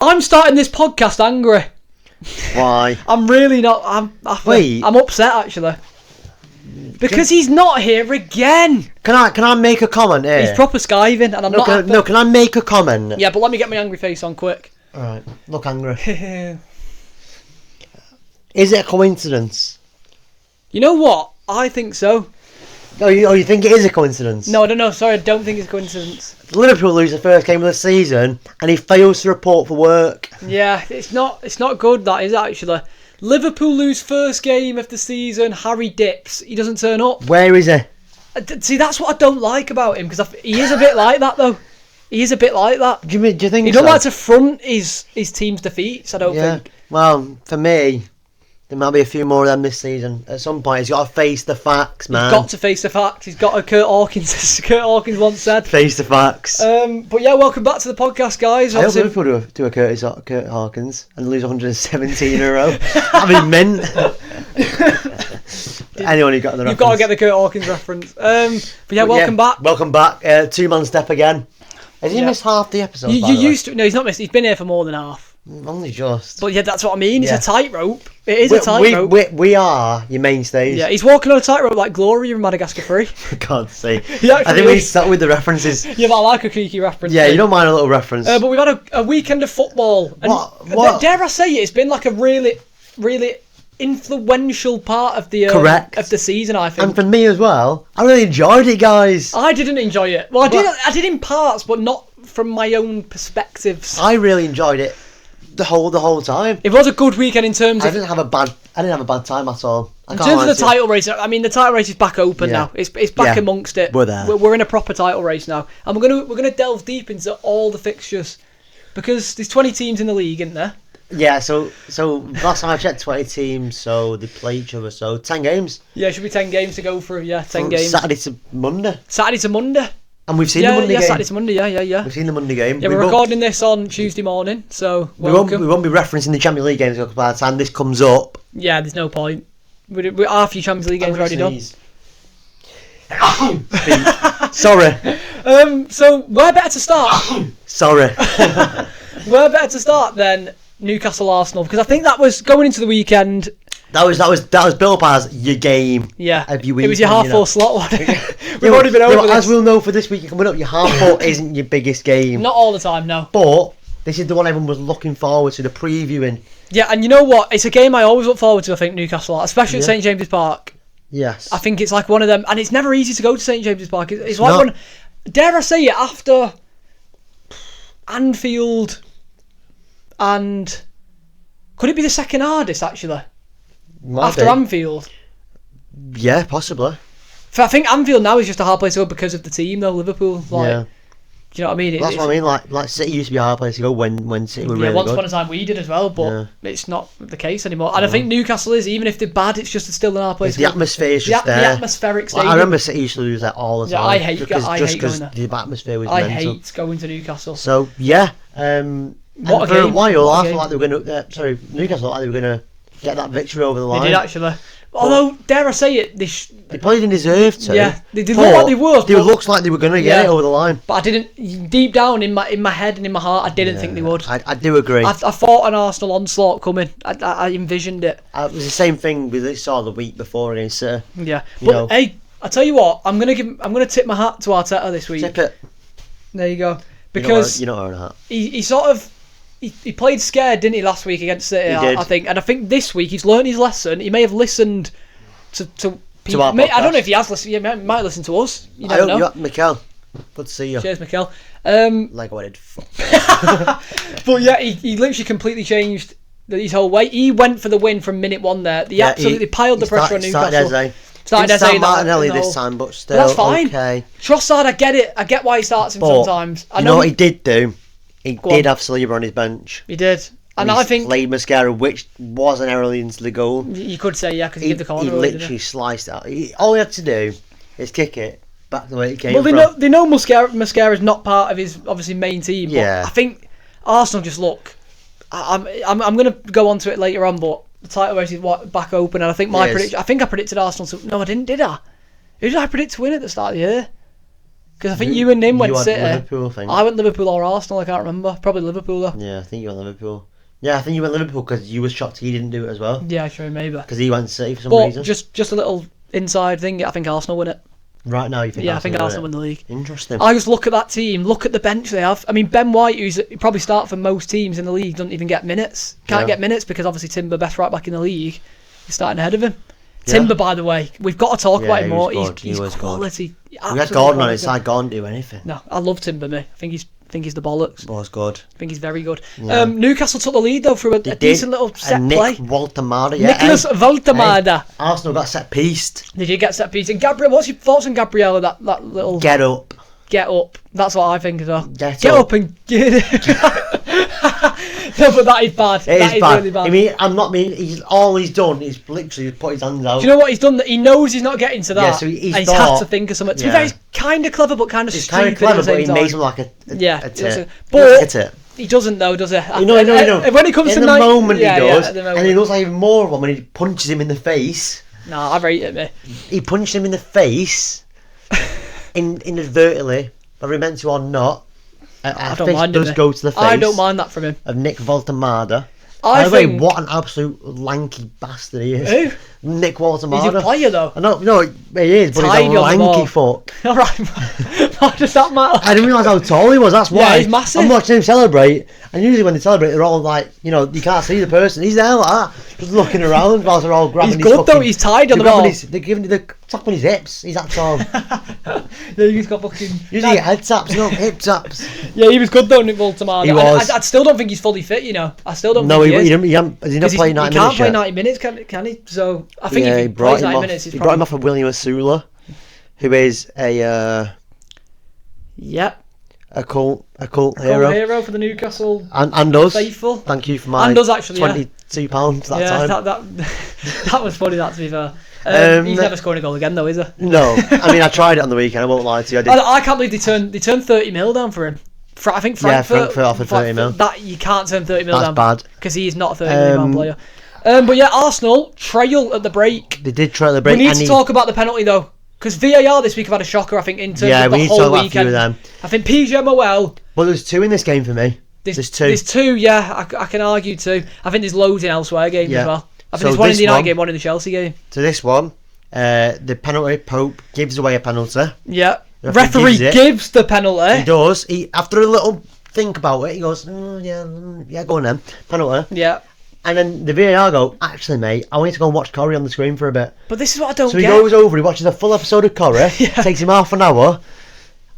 I'm starting this podcast angry. Why? I'm really not. I'm upset actually. Because he's not here again. Can I make a comment here? He's proper skiving, and I'm not happy. No, can I make a comment? Yeah, but let me get my angry face on quick. Alright, look angry. Is it a coincidence? You know what? I think so. Oh, you think it is a coincidence? No, I don't know. Sorry, I don't think it's a coincidence. Liverpool lose the first game of the season, and he fails to report for work. Yeah, it's not good, that is, actually. Liverpool lose first game of the season, Harry dips. He doesn't turn up. Where is he? See, that's what I don't like about him, because he is a bit like that, though. He is a bit like that. Do you think he don't like to front his team's defeats, I don't think. Well, for me, there might be a few more of them this season. At some point, he's got to face the facts, man. He's got to face the facts. He's got to, Kurt Hawkins once said. Face the facts. But yeah, welcome back to the podcast, guys. I hope Liverpool do a Kurt Hawkins and lose 117 in a row. That'd be mint. Anyone who got the reference. You've got to get the Kurt Hawkins reference. But yeah, welcome back. Welcome back. Two-man step again. Has he missed half the episode? You used to. No, he's not missed. He's been here for more than half. Only just. But yeah, that's what I mean. It's a tightrope. It is a tightrope. We are your mainstays. Yeah, he's walking on a tightrope like Gloria in Madagascar 3. For God's sake. I think we start with the references. Yeah, but I like a cheeky reference. Yeah, you don't mind a little reference. But we've had a weekend of football. And what? Dare I say it? It's been like a really, really influential part of the of the season, I think. And for me as well. I really enjoyed it, guys. I didn't enjoy it. Well, I did in parts, but not from my own perspectives. I really enjoyed it the whole time. It was a good weekend in terms of. I didn't have a bad time at all. In terms of the title race, I mean, the title race is back open now. It's back amongst it. We're there. We're in a proper title race now, and we're gonna delve deep into all the fixtures because there's 20 teams in the league, isn't there? Yeah. So last time I checked, 20 teams. So they play each other. So 10 games. Yeah, it should be 10 games to go through. Yeah, 10 games. Saturday to Monday. And we've seen the Monday game. Yeah, Saturday to Monday, yeah. We've seen the Monday game. Yeah, we're recording this on Tuesday morning, so welcome. We won't be referencing the Champions League games by the time this comes up. Yeah, there's no point. Our few Champions League games are already done. Sorry. So, where better to start? Sorry. Where better to start than Newcastle Arsenal? Because I think that was going into the weekend. That was built up as your game. Yeah, of your weekend, it was your half-4 slot one. We've already been over this. As we'll know for this week coming up, your half-4 isn't your biggest game. Not all the time, no. But this is the one everyone was looking forward to, the previewing. Yeah, and you know what? It's a game I always look forward to, I think, Newcastle, especially at St James's Park. Yes. I think it's like one of them, and it's never easy to go to St James's Park. It's like one, dare I say it, after Anfield and... Could it be the second hardest, actually? After Anfield? Yeah, possibly. I think Anfield now is just a hard place to go because of the team, though. Liverpool, do you know what I mean? That's what I mean. Like City used to be a hard place to go when City were really good. Once upon a time we did as well, but it's not the case anymore. And I think Newcastle is, even if they're bad, it's just still an hard place. The atmosphere is just there. The atmospheric stadium. I remember City used to lose that all the time. Yeah, I hate going there. The atmosphere was I mental. hate going to Newcastle. So yeah, what a for a game. while, I felt like they were going to. Newcastle looked like they were going to get that victory over the line. They did actually. Although, dare I say it, they probably didn't deserve to. Yeah, they did look like they were. It looks like they were going to get it over the line. But I didn't. Deep down in my head and in my heart, I didn't think they would. I do agree. I thought an Arsenal onslaught coming. I envisioned it. It was the same thing we saw the week before against City. Yeah, but hey, I tell you what, I'm gonna tip my hat to Arteta this week. Tip it. There you go. Because you're not wearing a hat. He sort of. He played scared, didn't he, last week against City? I think, and I think this week he's learned his lesson. He may have listened to people. Our I don't know if he has listened. He might listen to us. You never know. You're Mikel. Good to see you. Cheers, Mikel. Like what I did. But yeah, he literally completely changed his whole way. He went for the win from minute one there. He absolutely piled the pressure on Newcastle. Started Eze Martinelli this time, but still. But that's fine. Okay. Trossard, I get it. I get why he starts him sometimes. I know what he did do. He did have Saliba on his bench. He did. And I think... played Mascara, which wasn't errorly into the goal. You could say, yeah, because he gave the corner away. He literally sliced it out. All he had to do is kick it back the way it came from. Well, they know Mascara's not part of his, obviously, main team. Yeah. But I think Arsenal just look... I'm going to go on to it later on, but the title race is back open, and I think I predicted Arsenal to... No, I didn't, did I? Who did I predict to win at the start of the year? Because I think you and him went City. Liverpool, I think. I went Liverpool or Arsenal, I can't remember. Probably Liverpool though. Yeah, I think you went Liverpool. Yeah, I think you went Liverpool because you were shocked he didn't do it as well. Yeah, sure, maybe. Because he went City for some reason. Just a little inside thing, I think Arsenal win it. Right now you think I think Arsenal win the league. Interesting. I just look at that team, look at the bench they have. I mean, Ben White, who's probably start for most teams in the league, doesn't even get minutes. Can't get minutes because obviously Timber, best right back in the league, is starting ahead of him. Yeah. Timber, by the way, we've got to talk about him more. He's quality. We had Gordon on his side. Gordon do anything. No, I love Timber, me. I think he's the bollocks. Was good. I think he's very good. Yeah. Newcastle took the lead though through a decent little set play. Voltemada, Nicholas Voltemada. Arsenal got set pieced. Did you get set pieced? And Gabriel, what's your thoughts on Gabriel? That little get up. That's what I think as well. Get up and get it. No, but that is bad. That is really bad. I mean, all he's done is literally put his hands out. Do you know what he's done? That he knows he's not getting to that. Yeah, so he's had to think of something. To be fair, he's kind of clever, but kind of stupid. He's kind of clever, but he makes him like a tit. But he doesn't though, does he? No. When it comes in to the moment he does, and he looks like even more of one when he punches him in the face. Nah, I rate it, mate. He punched him in the face, inadvertently, whether he meant to or not. I don't mind him. Go to the face. I don't mind that from him. Of Nick Voltemada. By the way, what an absolute lanky bastard he is. Who? Nick Voltemada. He's a player though. No, he is, but he's a lanky fuck. Alright, why does that matter? I didn't realise how tall he was, that's why. Yeah, he's massive. I'm watching him celebrate, and usually when they celebrate, they're all like, you can't see the person. He's there like that, just looking around whilst they're all grabbing his good though, he's tied on the ball. They're giving the tap on his hips, he's that tall. Yeah, he's got fucking... Usually head taps, not hip taps. Yeah, he was good though, Nick Voltemada. He was. I still don't think he's fully fit, I still don't think he is. Has he not played 90 minutes He can't play 90 minutes, can he? So, I think if he plays 90 minutes, he brought him off of William Asula, who is a cult hero for the Newcastle and us faithful. Thank you for my and us actually £22 that time. That was funny, that, to be fair. He's never scoring a goal again though, is he? No, I mean I tried it on the weekend, I won't lie to you. I can't believe they turned 30 mil down for him. I think Frankfurt offered 30 mil. That you can't turn 30 mil down. That's bad because he is not a 30 million player. But yeah, Arsenal trail at the break. They did trail at the break. We need to talk about the penalty though, because VAR this week have had a shocker. I think in terms of the whole weekend. I think PGMOL. Well, there's two in this game for me. There's two. There's two. Yeah, I can argue two. I think there's loads in elsewhere games as well. I think there's one in the United game, one in the Chelsea game. So this one, the penalty, Pope gives away a penalty. Yeah. Referee gives the penalty. He does. After a little think about it, he goes, yeah, go on then, penalty. Yeah. And then the VAR go, actually, mate, I want you to go and watch Corrie on the screen for a bit. But this is what I don't get. So he goes over, he watches a full episode of Corrie, takes him half an hour,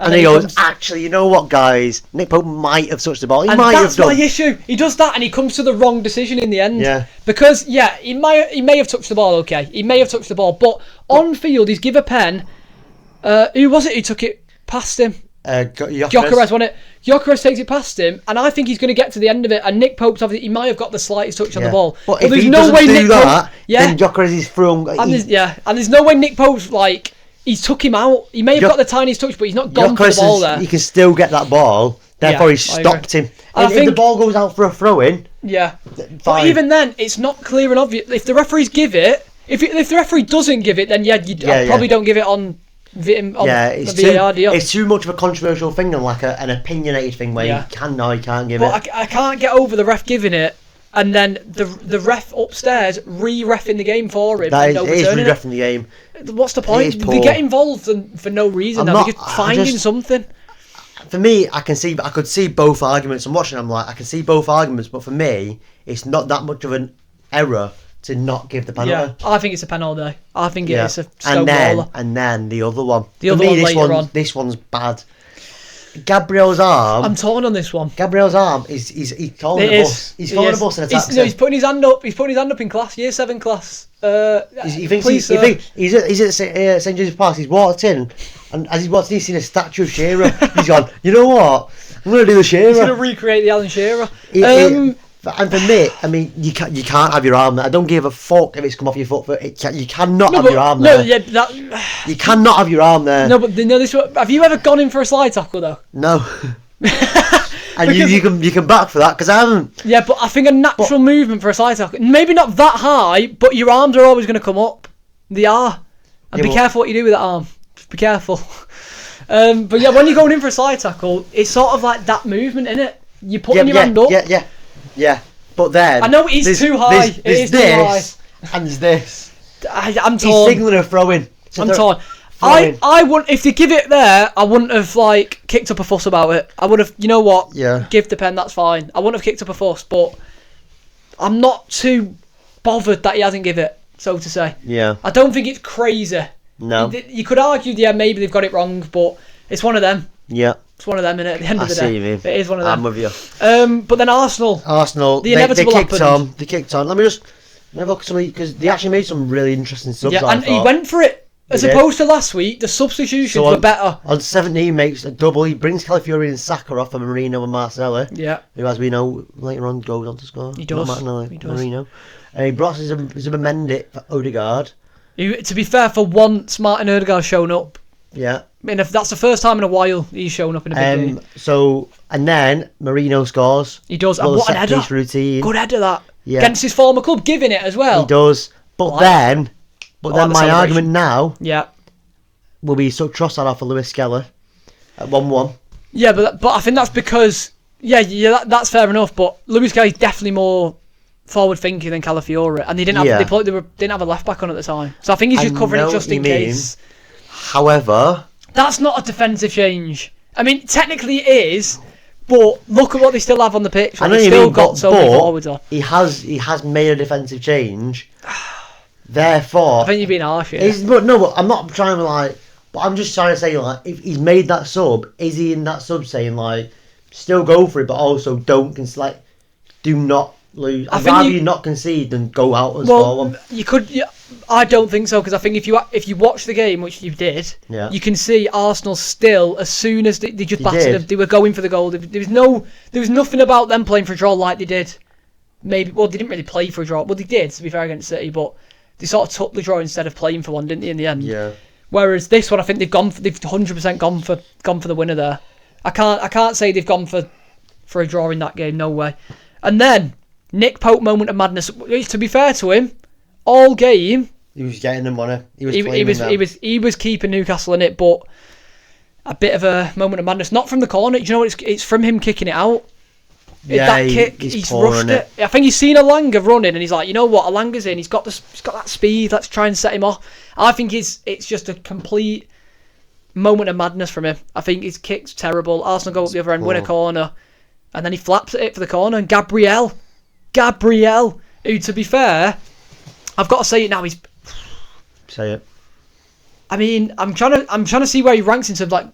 and he goes, actually, you know what, guys? Nick Pope might have touched the ball. He might have done. That's my issue. He does that and he comes to the wrong decision in the end. Yeah. Because, he may have touched the ball, okay. He may have touched the ball, but on field, he's give a pen. Who was it who took it past him? Gyökeres, wasn't it? Gyökeres takes it past him, and I think he's going to get to the end of it. And Nick Pope's obviously, he might have got the slightest touch on the ball, but if there's no way Nick Pope, then Gyökeres is through. And there's no way Nick Pope's he's took him out. He may have got the tiniest touch, but he's not gone for the ball there. He can still get that ball. Therefore, he stopped him. And if the ball goes out for a throw-in, but even then, it's not clear and obvious. If the referees give it, if the referee doesn't give it, then probably don't give it on. It's VAR deal. It's too much of a controversial thing than like an opinionated thing where you can't give it. I can't get over the ref giving it and then the ref upstairs re-reffing the game for him. It is re-reffing the game. What's the point? They get involved for no reason. They're just finding something. For me, I could see both arguments. I'm watching. I'm like, I can see both arguments, but for me, it's not that much of an error to not give the penalty. Yeah, I think it's a penalty. I think it is a stone baller. And then the other one. This one's bad. Gabriel's arm. I'm torn on this one. Gabriel's arm he's calling a bus. He's calling a bus and attacks he's putting his hand up. He's putting his hand up in class, year 7 class. He thinks he's at St James's Park. He's walked in, and as he's walked in, he's seen a statue of Shearer. He's gone, you know what? I'm going to do the Shearer. He's going to recreate the Alan Shearer. And for me, I mean, you can't have your arm there. I don't give a fuck if it's come off your foot. You cannot have your arm there. You cannot have your arm there. No, but have you ever gone in for a slide tackle though? No. And you can back for that because I haven't. Yeah, but I think a natural movement for a slide tackle, maybe not that high, but your arms are always going to come up. They are. And be careful what you do with that arm. Just be careful. But yeah, when you're going in for a side tackle, it's sort of like that movement, isn't it? You're putting your hand up. Yeah. But then I know it is too high. It is too high. And there's this. I'm torn. He's signaling a throw-in. I'm torn. I wouldn't, if they give it there, I wouldn't have like kicked up a fuss about it. I would have, you know what? Yeah. Give the pen, that's fine. I wouldn't have kicked up a fuss, but I'm not too bothered that he hasn't given it, so to say. Yeah. I don't think it's crazy. No. You could argue, maybe they've got it wrong, but it's one of them. Yeah. It's one of them, innit? At the end of the day. I see you mean. It is one of them. I'm with you. But then Arsenal, the inevitable happened. They kicked on. Let me just have a look at something, because they actually made some really interesting subs. Yeah, and he went for it. As opposed to last week, the substitutions were better. On 17, he makes a double. He brings Calafiori and Saka off for Marino and Marcello. Yeah. Who, as we know, later on goes on to score. He does. Marino. And he brought Zubimendi for Odegaard. To be fair, for once, Martin Odegaard's shown up. Yeah. I mean, if that's the first time in a while he's shown up in a big game. So, and then Marino scores. He does. And what an header. Routine. Good header, that. Yeah. Against his former club, giving it as well. He does. But then my argument now will be so Trossard off for Lewis Skeller at 1-1. Yeah, but I think that's because that's fair enough. But Lewis Skeller is definitely more forward thinking than Calafiori, and they didn't have didn't have a left back on at the time. So I think he's just covering it just in case. However, that's not a defensive change. I mean, technically it is, but look at what they still have on the pitch. Like, they've still got so many forwards on. He has made a defensive change. Therefore, I think you're being harsh here. But I'm not trying to but I'm just trying to say, if he's made that sub, is he in that sub saying, still go for it, but also don't, do not lose? I'd rather you not concede than go out and score one. You could. Yeah, I don't think so, because I think if you watch the game, which you did, you can see Arsenal still, as soon as they just battered them, they were going for the goal. There was nothing about them playing for a draw like they did. Maybe, they didn't really play for a draw. Well, they did, to be fair, against City, but they sort of took the draw instead of playing for one, didn't they, in the end? Yeah. Whereas this one, I think they've 100% gone for the winner there. I can't say they've gone for a draw in that game. No way. And then Nick Pope moment of madness. To be fair to him, all game he was getting them, wasn't he? He was keeping Newcastle in it, but a bit of a moment of madness. Not from the corner. Do you know what? It's from him kicking it out. Yeah, that kick, he's rushed it. I think he's seen Alanga running, and he's like, you know what? Alanga's in. He's got that speed. Let's try and set him off. I think it's just a complete moment of madness from him. I think his kick's terrible. Arsenal go up the other end, win a corner, and then he flaps at it for the corner. And Gabriel, who, to be fair, I've got to say it now. Say it. I mean, I'm trying to see where he ranks in terms of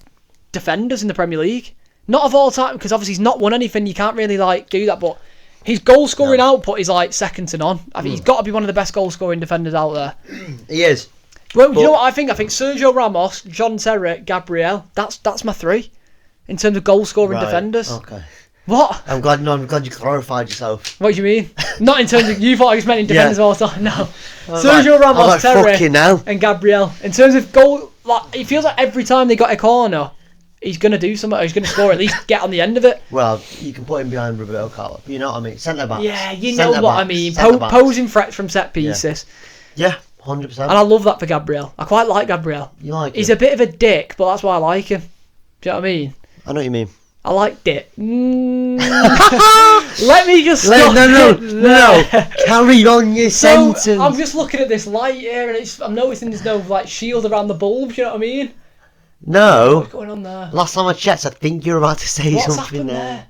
defenders in the Premier League. Not of all time, because obviously he's not won anything. You can't really do that, but his goal scoring output is second to none. I think he's got to be one of the best goal scoring defenders out there. He is. Well, you know what I think? I think Sergio Ramos, John Terry, Gabriel. That's my three in terms of goal scoring defenders. Okay. What? I'm glad you clarified yourself. What do you mean? Not in terms of, you thought I was meant in defenders all the time. No. Sergio Ramos, Terry, and Gabriel. In terms of goal, it feels like every time they got a corner, he's going to do something. He's going to score, at least get on the end of it. Well, you can put him behind Roberto Carlos. You know what I mean? Centre back. Yeah, you know what I mean. Posing threats from set pieces. Yeah, 100%. And I love that for Gabriel. I quite like Gabriel. You like him? He's a bit of a dick, but that's why I like him. Do you know what I mean? I know what you mean. I like dick. Let me just stop. No. Carry on your sentence. I'm just looking at this light here, and I'm noticing there's no shield around the bulbs. You know what I mean? No. What's going on there? Last time I checked, I think you're about to say something there.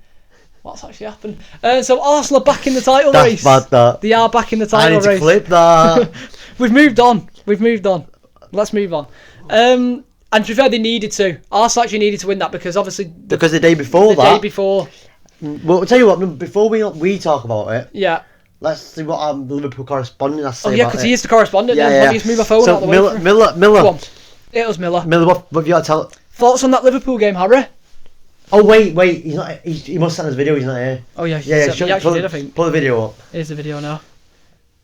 What's actually happened? So Arsenal are back in the title race. That's bad, that. They are back in the title race. I need to clip that. We've moved on. Let's move on. And to be fair, they needed to. Arsenal actually needed to win that because obviously... Because the day before The day before. Well, I'll tell you what, before we talk about it... Yeah. Let's see what our Liverpool correspondent has to say about it. Oh, yeah, because he is the correspondent. Yeah. Let me just move my phone out of the way. Miller. Go on. It was Miller. What have you got to tell? Thoughts on that Liverpool game, Harry? Oh, wait. He's not. He must send us a video. He's not here. Oh, yeah. He actually did, I think. Pull the video up. Here's the video now.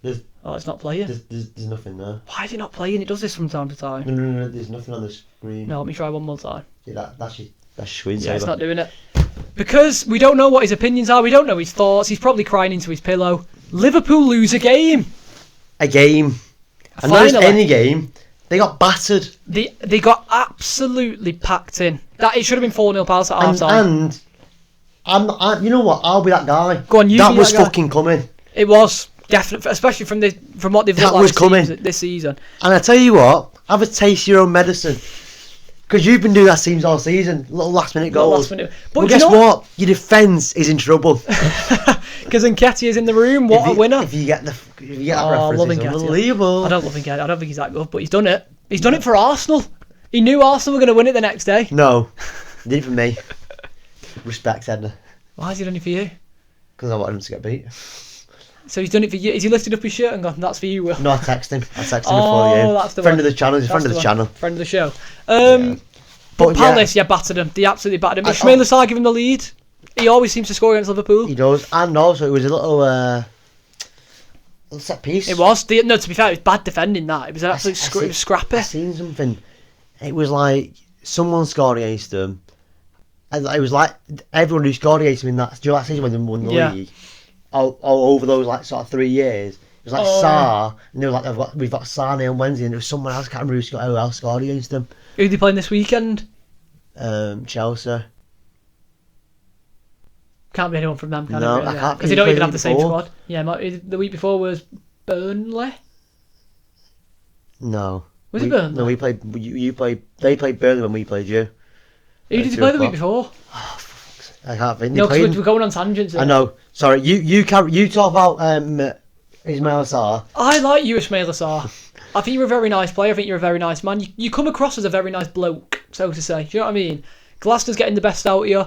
It's not playing. There's nothing there. Why is it not playing? It does this from time to time. No. There's nothing on the screen. No, let me try one more time. Yeah, that's your screensaver. Yeah, it's not doing it. Because we don't know what his opinions are. We don't know his thoughts. He's probably crying into his pillow. Liverpool lose a game. And not just any game. They got battered. They got absolutely packed in. That it should have been 4-0 Palace at half time. And you know what? I'll be that guy. Go on, you that be was that guy. fucking coming. It was definitely, especially from what they've looked like this season. And I tell you what, have a taste of your own medicine. Because you've been doing that teams all season, little last minute goals. But well, guess what? Your defence is in trouble. Because Nketiah's in the room. What a winner! If you get that reference, it's unbelievable. I don't love Nketiah. I don't think he's that good, but he's done it. He's done it for Arsenal. He knew Arsenal were going to win it the next day. No, he did it for me. Respect, Edna. Why has he done it for you? Because I wanted him to get beat. So he's done it for you. Has he lifted up his shirt and gone, "That's for you, Will"? No, I texted him. Before you. That's the friend of the channel. He's a friend of the channel. Friend of the show. But Palace, battered him. They absolutely battered him. Ismail Assar gave him the lead. He always seems to score against Liverpool. He does, and also it was a little set piece. It was. No, to be fair, it was bad defending. That it was an absolute it was scrappy. I seen something. It was like someone scored against them. And it was like everyone who scored against them in that season when they won the league. All over those like sort of 3 years. It was like Sarr, and they were like, we've got Sane on Wednesday, and there was someone else, I can't remember who else scored against them. Who are they playing this weekend? Chelsea. Can't be anyone from them, can no, it? I can't. Because they don't even have the same squad. Yeah, the week before was Burnley. No. Was it Burnley? No, we played. You played. They played Burnley when we played you. Who did you play the week before? Oh, for fuck's sake. I can't think. No, because we're going on tangents. I know. Sorry. You talk about Ismail Assar. I like you, Ismail Assar. I think you're a very nice player. I think you're a very nice man. You come across as a very nice bloke, so to say. Do you know what I mean? Glasner's getting the best out of you.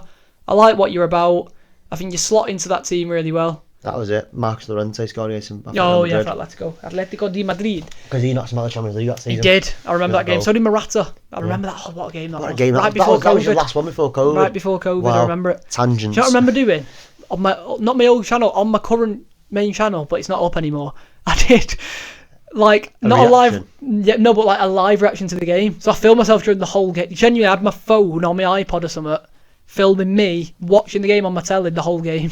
I like what you're about. I think you slot into that team really well. That was it. Marcos Llorente scored against him. For Atletico de Madrid. Because he knocked him out of the Champions League that season. He did. I remember that game. So did Morata. I remember that. Oh, what a game that was. Right before COVID. That was your last one before COVID. Right before COVID, wow. I remember it. Tangents. Do you know what I remember doing? On not my old channel, on my current main channel, but it's not up anymore. I did like a live reaction to the game. So I filmed myself during the whole game. Genuinely, I had my phone on my iPod or something, filming me watching the game on my telly the whole game.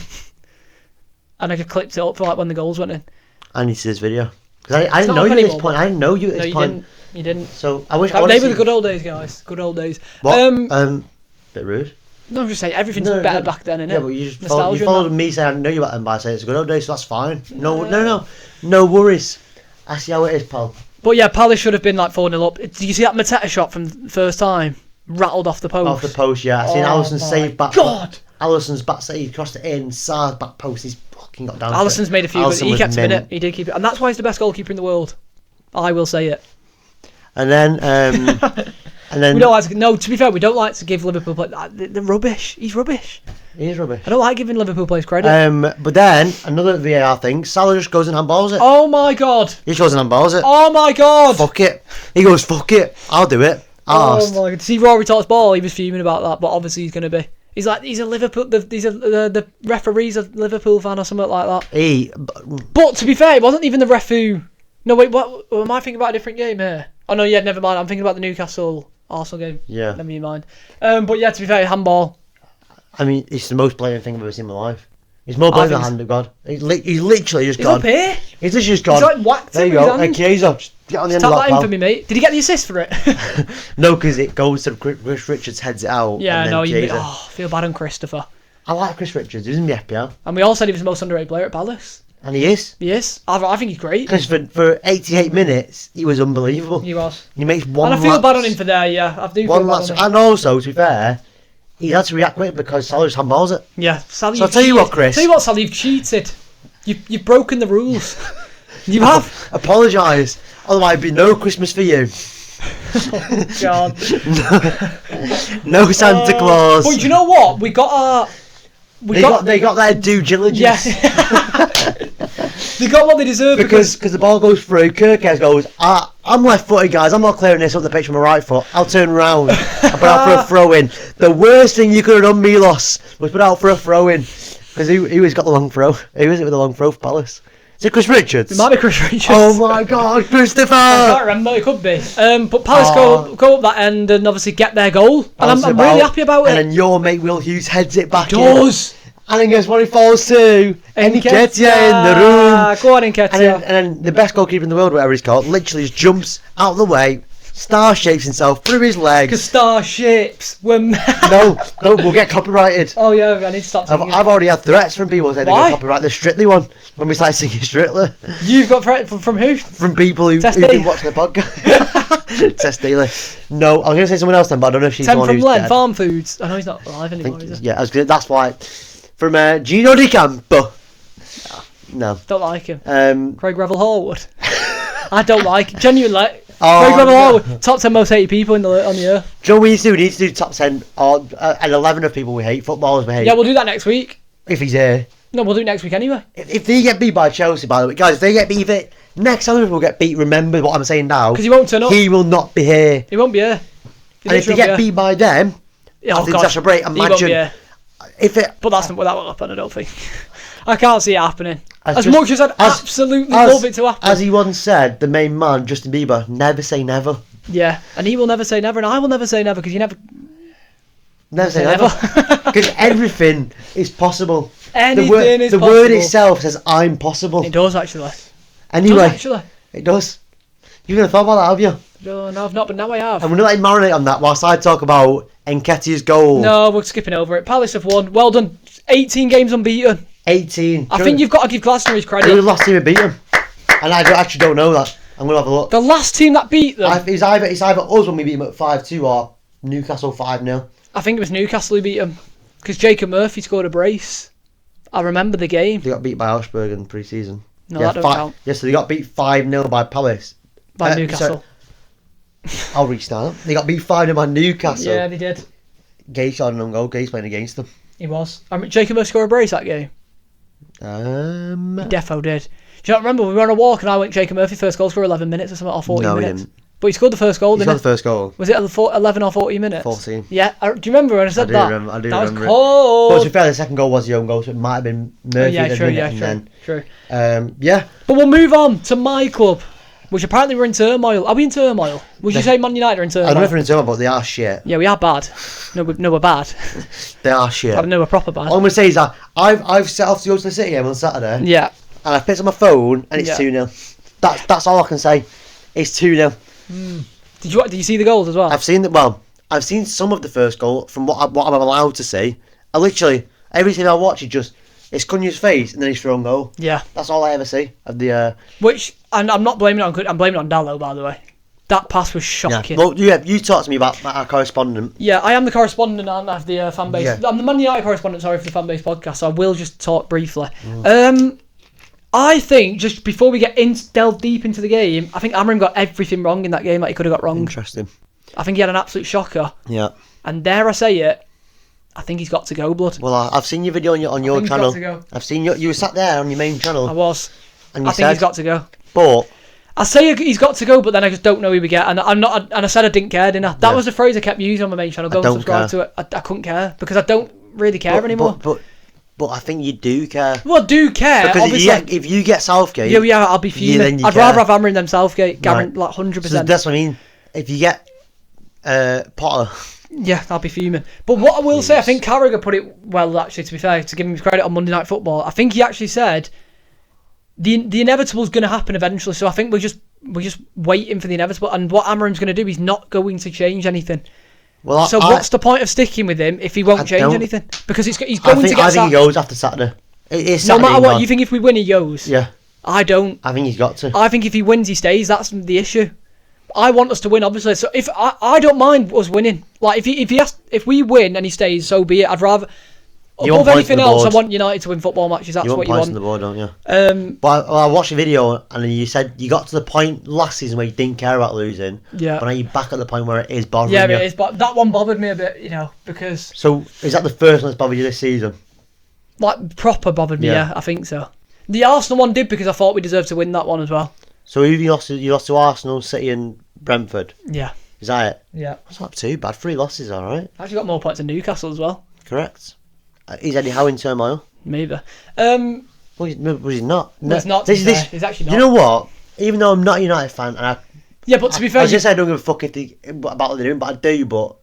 And I just clipped it up for like when the goals went in. I need to see this video. Because I didn't know you at this point. I didn't know you at this point. You didn't. So I wish they were the good old days, guys. Good old days. What? Bit rude. No, I'm just saying everything's better back then, innit? Yeah, but you just followed me saying I didn't know you back then by saying it's a good old days, so that's fine. No worries. I see how it is, pal. But yeah, Palace should have been like 4-0 up. Did you see that Mateta shot from the first time? Rattled off the post. Off the post, yeah. I seen Alisson's save back. God! Alisson's back save, crossed it in, Sarr's back post, he's fucking got down. Alisson's made a few, but he kept it. He did keep it. And that's why he's the best goalkeeper in the world. I will say it. And then we don't like to, no, to be fair, we don't like to give Liverpool players. They're rubbish. He's rubbish. He is rubbish. I don't like giving Liverpool players credit. But then another VAR thing. Salah just goes and handballs it. Oh my god. He just goes and handballs it. Oh my god. Fuck it. He goes, fuck it. I'll do it. Oh my god. See Rory Tott's ball. He was fuming about that, but obviously he's going to be. He's a Liverpool. The referee's a Liverpool fan or something like that. But to be fair, it wasn't even the ref who. No wait, what am I thinking about a different game here? Oh no, yeah, never mind. I'm thinking about the Newcastle Arsenal game. Yeah. Never mind. But yeah, to be fair, handball. I mean, it's the most blatant thing I've ever seen in my life. He's more blatant than the hand of God. He's literally just gone. He's up here. He's literally just gone. He's like whacked there you go. Hey, Chiesa, just get on the end of that, tap that in for me, mate. Did he get the assist for it? No, because it goes to Chris Richards, heads it out. Yeah, no, I feel bad on Christopher. I like Chris Richards. He's in the FPL. And we all said he was the most underrated player at Palace. And he is. He is. I think he's great. Because for 88 minutes, he was unbelievable. He was. He makes one. And I feel bad on him for there. Yeah, I do feel bad on him. And also, to be fair, he had to react quick because Salah just handballs it. Yeah, Salah. So I'll tell you what, Chris. Salah, you've cheated. You've broken the rules. You have. Apologise. Otherwise, there'd be no Christmas for you. Oh God. No Santa Claus. But you know what? They got their due diligence. Yeah. They got what they deserve because the ball goes through. Kirkes goes, I'm left-footed, guys. I'm not clearing this up the pitch with my right foot. I'll turn around and put out for a throw-in. The worst thing you could have done, Milos, was put out for a throw-in because he was got the long throw. He was it with the long throw for Palace. Is it Chris Richards? It might be Chris Richards. Oh my God, Christopher! I can't remember. It could be. But Palace go up that end and obviously get their goal, and I'm really happy about it. And then your mate Will Hughes heads it back. He does. And then guess what he falls to? Nketiah in the room. Go on, Nketiah. And then the best goalkeeper in the world, whatever he's called, literally just jumps out of the way, star shapes himself through his legs. Because star shapes were... No, we'll get copyrighted. Oh yeah, I need to stop singing. I've already had threats from people saying they're going to copyright the Strictly one when we started singing Strictly. You've got threats from who? From people who've been watching the podcast. Test Daily. No, I was going to say someone else then, but I don't know if she's the one who's Len, dead. Farm Foods. I know he's not alive anymore, is he? Yeah, that's why. From Gino Di Campo. No. Don't like him. Craig Revel Horwood. I don't like him. Genuinely. Craig Revel Horwood. Top 10 most hated people on the earth. Do you know what we need to do? We need to do top 10 or and 11 of people we hate, footballers we hate. Yeah, we'll do that next week. If he's here. No, we'll do it next week anyway. If they get beat by Chelsea, by the way, guys, if they get beat, next time Liverpool get beat, remember what I'm saying now. Because he won't turn up. He will not be here. He won't be here. And if they get beat by them, after the international break, imagine. But that won't happen, I don't think. I can't see it happening. As much as I'd absolutely love it to happen. As he once said, the main man, Justin Bieber, never say never. Yeah, and he will never say never, and I will never say never, because you never... Never say never. Because everything is possible. Anything is possible. The word itself says, I'm possible. It does, actually. Anyway. It does. You've never thought about that, have you? No, I've not, but now I have. I'm going to let you marinate on that whilst I talk about Nketiah's goal. No, we're skipping over it. Palace have won. Well done. 18 games unbeaten. 18. I think you've got to give Glasner his credit. Who was the last team that beat them? And I actually don't know that. I'm going to have a look. The last team that beat them? It's either us when we beat them at 5-2 or Newcastle 5-0. I think it was Newcastle who beat them. Because Jacob Murphy scored a brace. I remember the game. They got beat by Augsburg in pre-season. No, that don't count. Yeah, so they got beat 5-0 by Palace. By Newcastle. I'll restart. They got beat 5-0 by Newcastle. Yeah, they did. Gay shot an own goal. Gay's playing against them. He was. Jacob Murphy scored a brace that game. He defo did. Do you not remember? We were on a walk and I went Jacob Murphy first goal scored 11 minutes or something, or 14 minutes. He didn't. But he scored the first goal, didn't he? He scored the first goal. Was it 11 or 14 minutes? 14. Yeah. Do you remember when I said that? I do that remember. Was cold. But to be fair, the second goal was your own goal, so it might have been Murphy that did it. True. Yeah. But we'll move on to my club, which apparently we're in turmoil. Are we in turmoil? Would you say Man United are in turmoil? I don't know if we're in turmoil, but they are shit. Yeah, we are bad. No, we're bad. They are shit. I know we're proper bad. All I'm going to say is that I've set off to go to the City game on Saturday. Yeah. And I picked up my phone and it's 2-0. That's all I can say. It's 2-0. Did you see the goals as well? I've seen some of the first goal from what I'm allowed to see. I literally every time I watch it's Cunha's face and then he's thrown goal. Yeah. That's all I ever see of the. Which and I'm not blaming it on I'm blaming it on Dallo, by the way. That pass was shocking. Yeah. Well, you talked to me about our correspondent. Yeah, I am the correspondent of the fan base. Yeah. I'm the Man United correspondent, for the fan base podcast, so I will just talk briefly. I think, just before we delve deep into the game, I think Amorim got everything wrong in that game that he could have got wrong. Interesting. I think he had an absolute shocker. Yeah. And dare I say it, I think he's got to go, blood. Well, I've seen your video on your channel. He's got to go. I've seen you were sat there on your main channel. I was. And I think he's got to go. But I say he's got to go, but then I just don't know who we get. And I said I didn't care, didn't I? That was the phrase I kept using on my main channel. Go and subscribe to it. I couldn't care because I don't really care anymore. But I think you do care. Well, I do care. Because if you get Southgate... Yeah, I'll be fuming. I'd rather have Amorim than Southgate. Guaranteed, like 100%. So that's what I mean. If you get Potter... Yeah, I'll be fuming. But what I will say, I think Carragher put it well, actually, to be fair, to give him his credit on Monday Night Football. I think he actually said the inevitable is going to happen eventually. So I think we're just waiting for the inevitable. And what Amorim's going to do, he's not going to change anything. Well, what's the point of sticking with him if he won't change anything? Because he's going to get. I think he goes after Saturday. No matter what, you think if we win, he goes. Yeah. I don't. I think he's got to. I think if he wins, he stays. That's the issue. I want us to win, obviously. So if I don't mind us winning. Like if we win and he stays, so be it. I'd rather. Above anything else, I want United to win football matches. That's what you want. You want points on the board, don't you? But I watched the video and you said you got to the point last season where you didn't care about losing. Yeah. But now you're back at the point where it is bothering you. Yeah, it is. But that one bothered me a bit, because. So is that the first one that's bothered you this season? Like proper bothered me. Yeah, I think so. The Arsenal one did because I thought we deserved to win that one as well. So who you lost to Arsenal, City, and Brentford. Yeah. Is that it? Yeah. That's not too bad. 3 losses, all right. Actually got more points than Newcastle as well. Correct. Is Eddie Howe in turmoil? Maybe. Was he not? No, it's not. He's actually not. You know what? Even though I'm not a United fan, and but to be fair, I just say I don't give a fuck about what they're doing, but I do, but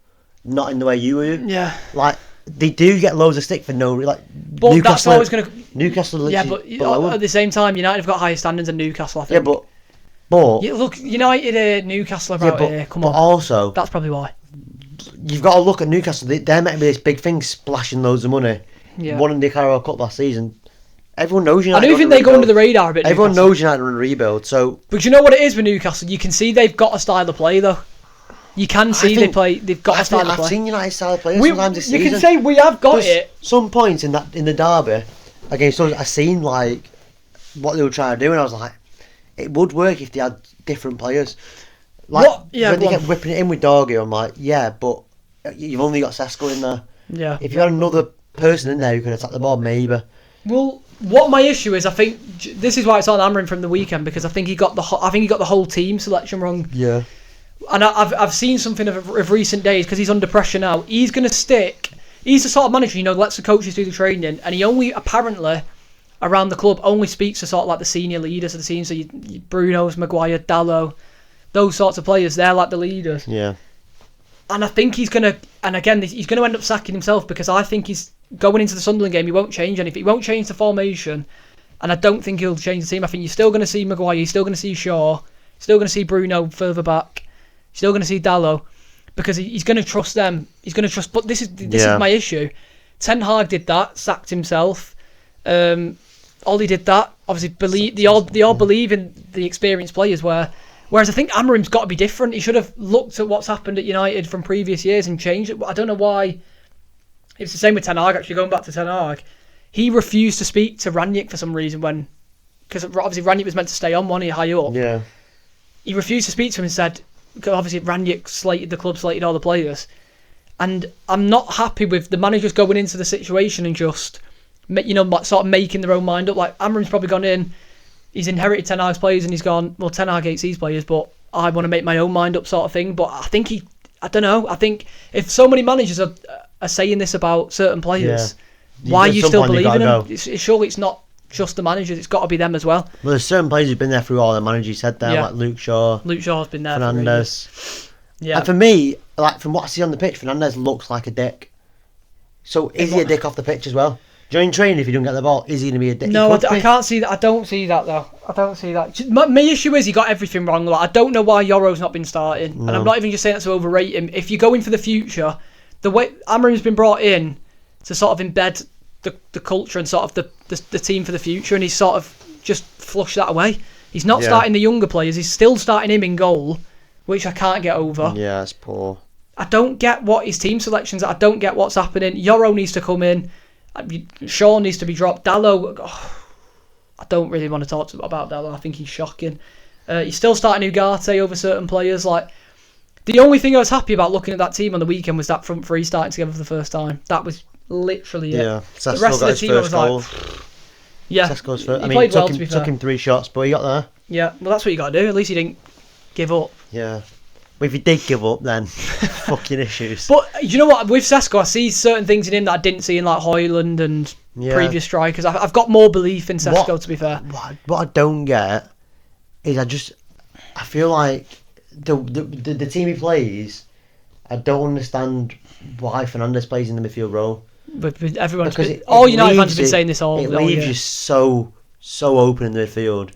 not in the way you do. Yeah. Like they do get loads of stick for no like. But Newcastle, that's always going to. Newcastle. Yeah, but at the same time, United have got higher standards than Newcastle. I think. Yeah, But look, United, Newcastle about here. Come on. But also, that's probably why. You've got to look at Newcastle. They're meant to be this big thing, splashing loads of money. Yeah. Won the Carabao Cup last season. Everyone knows United. I do think they go under the radar a bit. Everyone knows United are on a rebuild. So, but you know what it is with Newcastle? You can see they've got a style of play though. You can see they've got a style of play. I've seen United style of play sometimes this season. You can say we have got it. Some points in the derby against us, I seen like what they were trying to do, and I was like, it would work if they had different players. Like when they kept whipping it in with Doggy, I'm like, yeah, but you've only got Sesko in there. Yeah. If you had another person in there who could attack the ball, maybe. Well, what my issue is, I think this is why it's on Amorim from the weekend, because I think he got the whole team selection wrong. Yeah. And I've seen something of recent days, because he's under pressure now. He's going to stick. He's the sort of manager, lets the coaches do the training, and he only apparently around the club only speaks to sort of like the senior leaders of the team. So Bruno's, Maguire, Dalot, those sorts of players. They're like the leaders. Yeah. And I think he's going to, and again, he's going to end up sacking himself, because I think he's going into the Sunderland game. He won't change anything. He won't change the formation, and I don't think he'll change the team. I think you're still going to see Maguire. You're still going to see Shaw. You're still going to see Bruno further back. You're still going to see Dalot, because he's going to trust them. He's going to trust. But this is my issue. Ten Hag did that, sacked himself. Ollie did that. Obviously, they all believe in the experienced players. Whereas I think Amorim's got to be different. He should have looked at what's happened at United from previous years and changed it. I don't know why. It's the same with Ten Hag, actually, going back to Ten Hag. He refused to speak to Ranić for some reason because obviously Ranić was meant to stay on, wasn't he, high up? Yeah. He refused to speak to him and said, because obviously Ranić slated all the players. And I'm not happy with the managers going into the situation and just, sort of making their own mind up. Like, Amorim's probably gone in, he's inherited Ten Hag's players, and he's gone, well, Ten Hag hates these players, but I want to make my own mind up sort of thing. But I think I don't know. I think if so many managers are saying this about certain players, why are you still believing them? Surely it's not just the managers, it's got to be them as well. Well, there's certain players who've been there through all the managers said there, like Luke Shaw. Luke Shaw's been there. Fernandes. Yeah. And for me, like from what I see on the pitch, Fernandes looks like a dick. So is he a dick off the pitch as well? During training, if he don't get the ball, is he going to be a dick? No, I can't see that. I don't see that though. I don't see that. My issue is he got everything wrong. Like, I don't know why Yoro's not been starting, and I'm not even just saying that to overrate him. If you go in for the future, the way Amorim's been brought in to sort of embed the culture and sort of the team for the future, and he's sort of just flushed that away. He's not starting the younger players. He's still starting him in goal, which I can't get over. Yeah, it's poor. I don't get what his team selections are. I don't get what's happening. Yoro needs to come in. Shaw needs to be dropped. Dalot, I don't really want to talk about Dalot. I think he's shocking. He's still starting Ugarte over certain players. Like, the only thing I was happy about looking at that team on the weekend was that front three starting together for the first time. That was literally it. Yeah, the rest of the team I was like, yeah, Sesko's first. He played well, to be fair. Took him 3 shots, but he got there. Yeah, well, that's what you got to do. At least he didn't give up. Yeah. But if he did give up, then fucking issues. But you know what? With Sesko, I see certain things in him that I didn't see in like Højlund and previous strikers. I've got more belief in Sesko, to be fair. What I don't get is I feel like the team he plays, I don't understand why Fernandes plays in the midfield role. But everyone, all United fans have been saying this all. It leaves you so open in the midfield.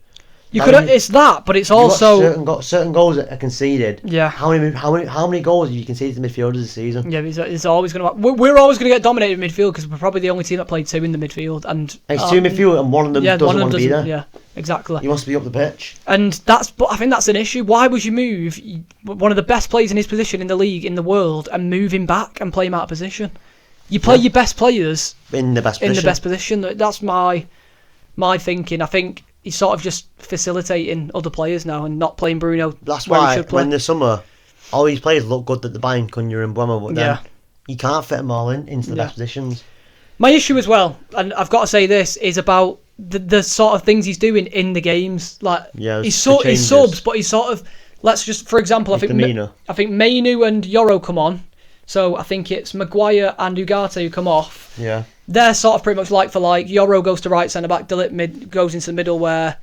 It's that, but it's also certain goals that are conceded. Yeah. How many goals have you conceded to midfielders this season? Yeah, it's always going to. We're always going to get dominated in midfield because we're probably the only team that played 2 in the midfield, and it's 2 in midfield, and one of them doesn't want to be there. Yeah, exactly. He wants to be up the pitch, and but I think that's an issue. Why would you move one of the best players in his position in the league, in the world, and move him back and play him out of position? You play your best players in the best position. That's my thinking. I think he's sort of just facilitating other players now and not playing Bruno. That's why when the summer, all these players look good at the Bayern, Cunha and Buemo, but then you can't fit them all into the best positions. My issue as well, and I've got to say this, is about the sort of things he's doing in the games. Like, he's subs, but he's sort of, let's just, for example, I think Mainu and Yoro come on. So I think it's Maguire and Ugarte who come off. Yeah. They're sort of pretty much like for like. Yoro goes to right centre back, Delit goes into the middle where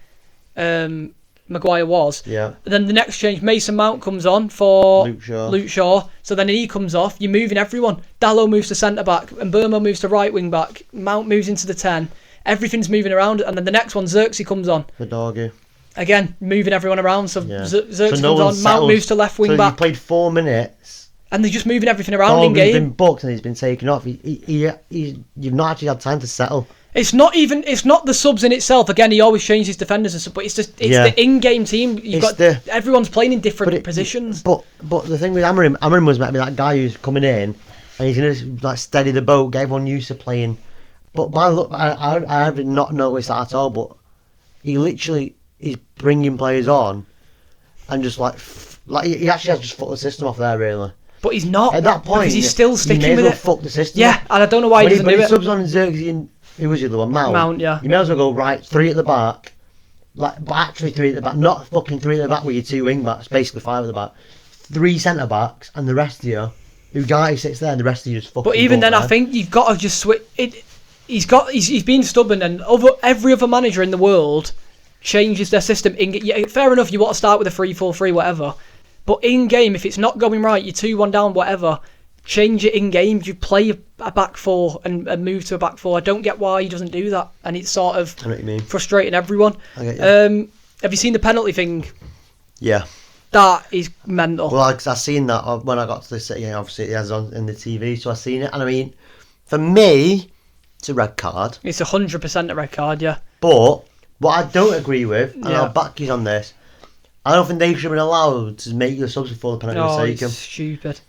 Maguire was. Yeah. And then the next change, Mason Mount comes on for Luke Shaw. So then he comes off. You're moving everyone. Dalot moves to centre back, and Burma moves to right wing back. Mount moves into the 10. Everything's moving around, and then the next one, Xerxes comes on. The doggy. again, moving everyone around. So Zirkzee no comes on, Mount moves to left wing back. He played 4 minutes. And they're just moving everything around in game. He's been booked and he's been taken off. You've not actually had time to settle. It's not the subs in itself. Again, he always changes defenders and stuff, but it's the in-game team. Everyone's playing in different positions. But the thing with Amorim was maybe that guy who's coming in and he's going to steady the boat, get everyone used to playing. But by look, I have not noticed that at all. But he literally is bringing players on, and just like he actually has just fucked the system off there, really. But he's not at that point because he's still sticking with it. Fuck the system. Yeah, and I don't know why he doesn't do it. Subs on Zirkzee and who was the other one? Mount. Yeah. You may as well go right 3 at the back, but actually 3 at the back, not fucking 3 at the back with your 2 wing backs, basically 5 at the back, 3 centre backs, and the rest of you, who guy sits there, and the rest of you just fucking. But even then, I think you've got to just switch it. He's been stubborn, and every other manager in the world changes their system. Fair enough, you want to start with a 3-4-3, whatever. But in game, if it's not going right, you're 2-1 down, whatever. Change it in game. You play a back 4 and move to a back 4. I don't get why he doesn't do that, and it's sort of frustrating everyone. I get you. Have you seen the penalty thing? Yeah. That is mental. Well, I seen that when I got to the city. Obviously, it has on in the TV, so I seen it. And I mean, for me, it's a red card. It's 100% a red card, yeah. But what I don't agree with, and I'll back you on this, I don't think they should have been allowed to make the subs before the penalty was taken. It's stupid.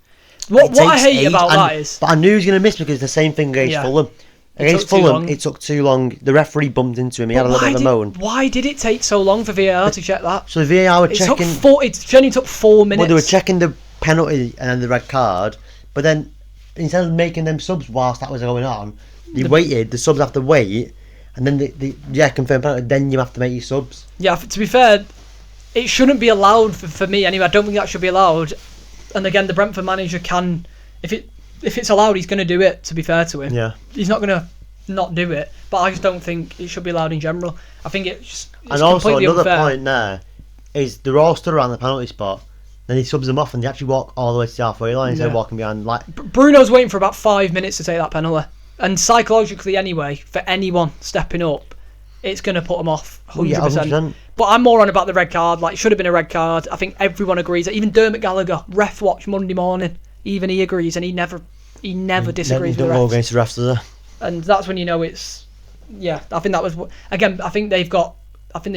What I hate about that is... But I knew he was going to miss because the same thing against Fulham. Against Fulham, it took too long. The referee bumped into him. He had a little bit of a moan. Why did it take so long for VAR to check that? So the VAR were checking... It only took 4 minutes. Well, they were checking the penalty and the red card, but then instead of making them subs whilst that was going on, the subs have to wait, and then confirm penalty, then you have to make your subs. Yeah, to be fair, it shouldn't be allowed for me anyway. I don't think that should be allowed. And again, the Brentford manager can, if it's allowed, he's going to do it, to be fair to him. Yeah. He's not going to not do it, but I just don't think it should be allowed in general. I think it's and also another unfair. Point there is they're all stood around the penalty spot, then he subs them off and they actually walk all the way to the halfway line instead of walking behind. Bruno's waiting for about 5 minutes to take that penalty. And psychologically anyway, for anyone stepping up, it's going to put them off 100%. Yeah, 100%. But I'm more on about the red card. It should have been a red card. I think everyone agrees. Even Dermot Gallagher, ref watch Monday morning, even he agrees, and he never disagrees with the refs. Go against the refs, does he? And that's when you know it's... Yeah, I think that was... Again, I think they've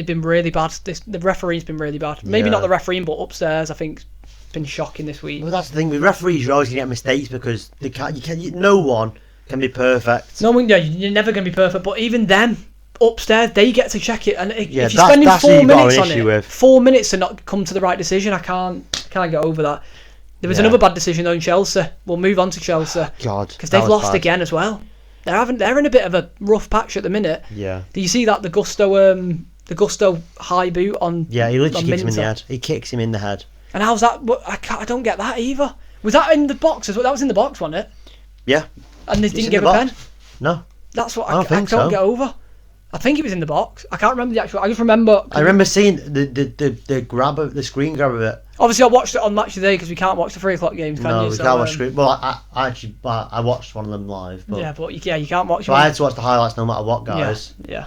been really bad. The referee's been really bad. Maybe not the referee, but upstairs, I think, it's been shocking this week. Well, that's the thing. With referees, you're always going to get mistakes because no one can be perfect. No one, you're never going to be perfect. But even them, upstairs, they get to check it. And if you're spending 4 minutes on it, 4 minutes to not come to the right decision, I can't get over that. There was another bad decision though in Chelsea. We'll move on to Chelsea. God, because they've lost again as well. They're in a bit of a rough patch at the minute. Yeah. Do you see that the Gusto high boot on? Yeah, he literally kicks him in the head. He kicks him in the head. And how's that? I don't get that either. Was that in the box as well? That was in the box, wasn't it? Yeah. And they didn't give a pen? No. That's what I don't get over. I think it was in the box. I can't remember the actual. I just remember. I remember seeing the grab of the screen grab of it. Obviously, I watched it on Match of the Day because we can't watch the 3:00 games, can you? No, we can't watch screen. Well, I watched one of them live. But you can't watch. So I had to watch the highlights no matter what, guys. Yeah.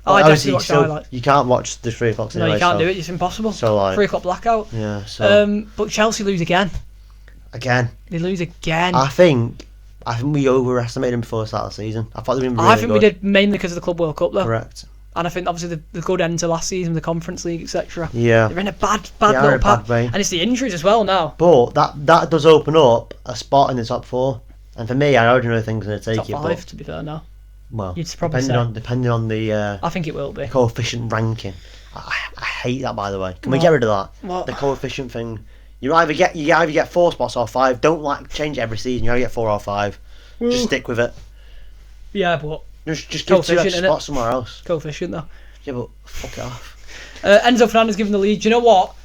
I definitely watched the highlights. You can't watch the 3:00 anyway. No, you can't do it. It's impossible. So 3:00 blackout. Yeah. So. But Chelsea lose again. They lose again. I think we overestimated them before the start of the season. I thought they'd been really good. We did mainly because of the Club World Cup, though. Correct. And I think obviously the good end to last season, the Conference League, etc. Yeah. They're in a bad little patch. And it's the injuries as well now. But that does open up a spot in the top 4. And for me, I already know things going to take top 5, to be fair now. Well, you'd probably depending on the. I think it will be coefficient ranking. I hate that, by the way. Can we get rid of that? What? The coefficient thing. You either get 4 spots or 5. Don't change it every season. You either get 4 or 5. Just stick with it. Yeah, but just give 2 extra spots somewhere else. Coefficient though. Yeah, but fuck it off. Enzo Fernandez given the lead. Do you know what?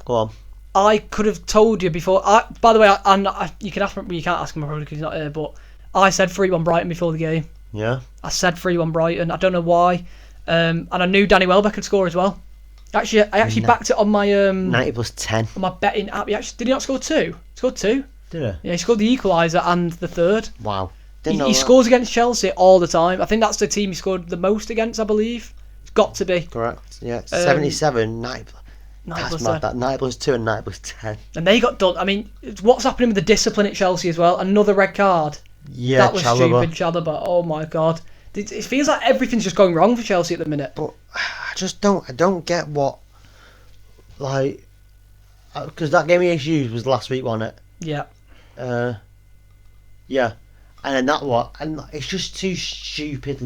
Go on. I could have told you before. By the way, you can ask him. You can't ask him probably because he's not here. But I said 3-1 Brighton before the game. Yeah. I said 3-1 Brighton. I don't know why. And I knew Danny Welbeck could score as well. Actually, I backed it on my 90+10 on my betting app. Did he not score 2? He scored 2. Did he? Yeah, he scored the equaliser and the third. Wow. He scores against Chelsea all the time. I think that's the team he scored the most against, I believe. It's got to be. Correct. Yeah. 77, 90. 90 That's plus mad. 10. That 90 plus 2 and 90 plus 10. And they got done. I mean, what's happening with the discipline at Chelsea as well? Another red card. Yeah, that was Chalobah. stupid, Chalobah. Oh my god. It feels like everything's just going wrong for Chelsea at the minute. But I just don't get what, like, because that game against you was last week, wasn't it? Yeah. Yeah. And then that what? And it's just two stupid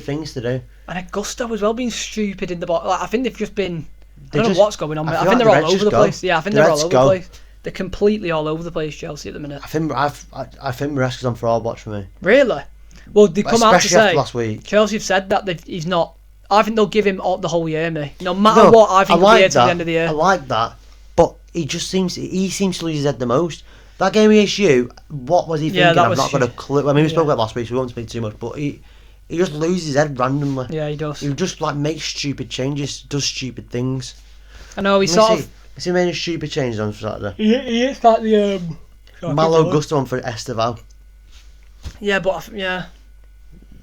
things to do. And Augusto as well being stupid in the box. Like, I think they've just been... I don't know what's going on. I think like they're all over the place. Yeah, I think they're all over the place. They're completely all over the place, Chelsea, at the minute. I think Maresca's on fraud watch for me. Really? Well, they come out to say... last week. Chelsea have said that he's not... I think they'll give him the whole year, mate. No matter what, I think he'll be here till the end of the year. I like that. But he seems to lose his head the most. That game against you, what was he thinking? I've not got a clue. I mean, we spoke about last week, so we won't speak too much. But he just loses his head randomly. Yeah, he does. He just like makes stupid changes, does stupid things. I know, he's sort of... Is he making stupid changes on Saturday? He is like the... Malo Gusto on for Esteval. Yeah, but... Yeah.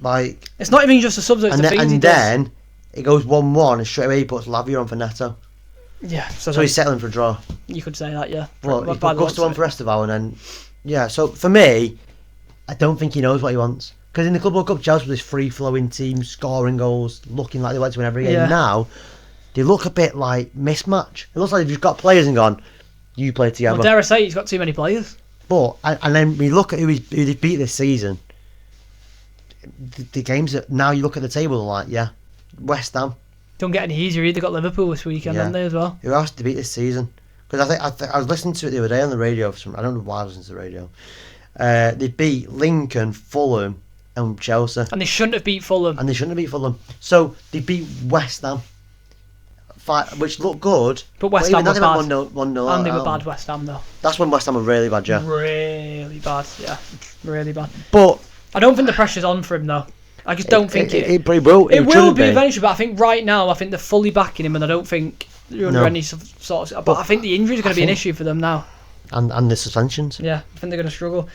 Like... It's not even just a subs, it's the things he does. And then it goes 1-1 and straight away he puts Lavia on for Neto. Yeah. So he's settling for a draw. You could say that, yeah. Well, he put Gusto on for Esteval and then... Yeah, so for me, I don't think he knows what he wants. Because in the Club World Cup, Chelsea was this free-flowing team, scoring goals, looking like they like to win every game. Yeah. Now... They look a bit like mismatch. It looks like they've just got players and gone, you play together. Well, dare I say, he's got too many players. But, and then we look at who they beat this season. The games that, now you look at the table and like, yeah, West Ham. Don't get any easier either. They got Liverpool this weekend, haven't they, as well? Who else to beat this season? Because I was listening to it the other day on the radio. I don't know why I was listening to the radio. They beat Lincoln, Fulham and Chelsea. And they shouldn't have beat Fulham. So they beat West Ham. Which looked good, but West Ham was bad. 1-0 and they were bad, West Ham, though. That's when West Ham were really bad, yeah. Really bad, yeah. Really bad. But I don't think the pressure's on for him, though. I just don't think it probably will. It will be eventually, but I think right now, I think they're fully backing him, and I don't think they're under any sort of... But I think the injuries are going to be an issue for them now. And the suspensions. Yeah, I think they're going to struggle.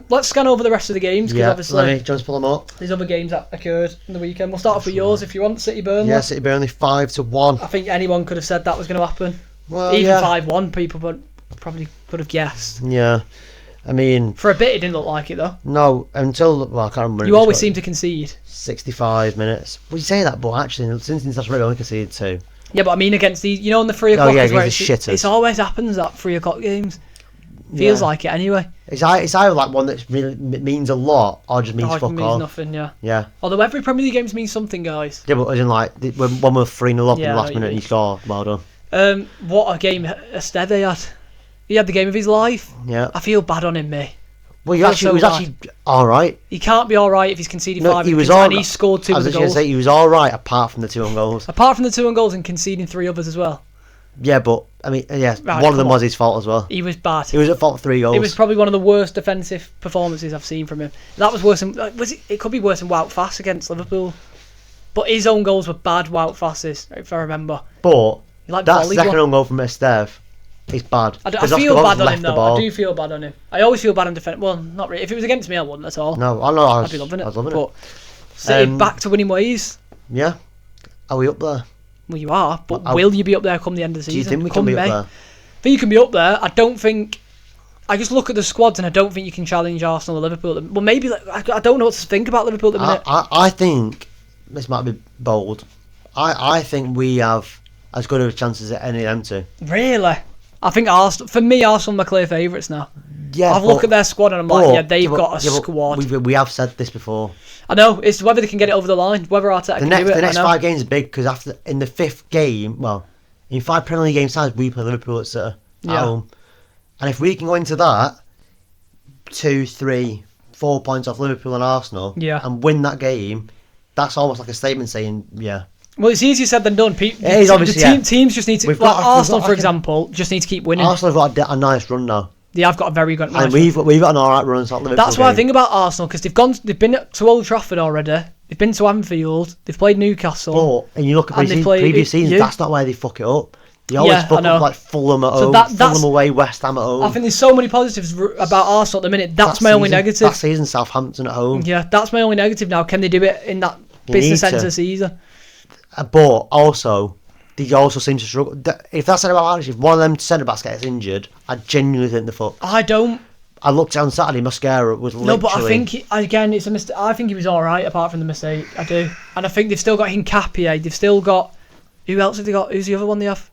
Let's scan over the rest of the games, because obviously... Just pull them up. There's other games that occurred in the weekend. We'll start off with yours if you want. City Burnley. Yeah, City Burnley 5-1. I think anyone could have said that was going to happen. Well, even 5-1, people probably could have guessed. Yeah, I mean... For a bit, it didn't look like it, though. No, until... Well, I can't remember. You always seem to concede. 65 minutes. Well, you say that, but actually, since that's really only conceded 2. Yeah, but I mean against these... You know, in the 3 o'clock... Oh, yeah, where it's always happens at 3 o'clock games. Feels like it anyway. It's either like one that really means a lot or just means fuck all. Means nothing, yeah. Yeah. Although every Premier League game means something, guys. Yeah, but as in like when one was 3-0 up in the last minute and you score, well done. What a game Esteve had. He had the game of his life. Yeah. I feel bad on him, mate. Well, he was actually alright. He can't be alright if he's conceded 5 he was and he scored 2 of the goals. I was going to say, he was alright apart from the 2 on goals. Apart from the 2 on goals and conceding 3 others as well. Yeah, but I mean, one of them was his fault as well. He was bad. He was at fault for 3 goals. It was probably one of the worst defensive performances I've seen from him. That was worse than it could be worse than Wout Fass against Liverpool. But his own goals were bad Wout Fass's, if I remember. But that second own goal from Esteve is bad. I feel bad on him though. I do feel bad on him. I always feel bad on defence. Well, not really. If it was against me, I wouldn't at all. No, I know. I'd be loving it. I was loving it. City back to winning ways. Yeah. Are we up there? Well, you are, but will you be up there come the end of the season? Do you think we can be up there? I think you can be up there. I don't think... I just look at the squads and I don't think you can challenge Arsenal or Liverpool. Well, maybe... I don't know what to think about Liverpool at the minute. I think... This might be bold. I think we have as good of a chance as any of them two. Really? I think Arsenal... For me, Arsenal are my clear favourites now. Yeah, I've looked at their squad and I'm like, yeah, they've got a squad. We have said this before. I know, it's whether they can get it over the line, whether Arteta can do it. The next 5 games are big because in the 5th game, in 5 Premier League game times, we play Liverpool at City at home. And if we can go into that 2, 3, 4 points off Liverpool and Arsenal and win that game, that's almost like a statement saying, yeah. Well, it's easier said than done. It is obviously, teams just need to... Arsenal, for example, just need to keep winning. Arsenal have got a nice run now. They have got a very good. And we've got an alright run at Liverpool. That's what I think about Arsenal because they've been to Old Trafford already. They've been to Anfield. They've played Newcastle. And you look at previous seasons, that's not where they fuck it up. They always fuck up like Fulham at home, Fulham away, West Ham at home. I think there's so many positives about Arsenal at the minute. That's my only negative. That season, Southampton at home. Yeah, that's my only negative now. Can they do it in that business end of the season? But also, they also seem to struggle. If that centre back, if one of them centre backs gets injured, I genuinely think they're fucked. I don't. I looked on Saturday. Mascara was literally... No, but I think again it's a mistake. I think he was all right apart from the mistake. I do, and I think they've still got Hincapié. They've still got who else have they got? Who's the other one they have?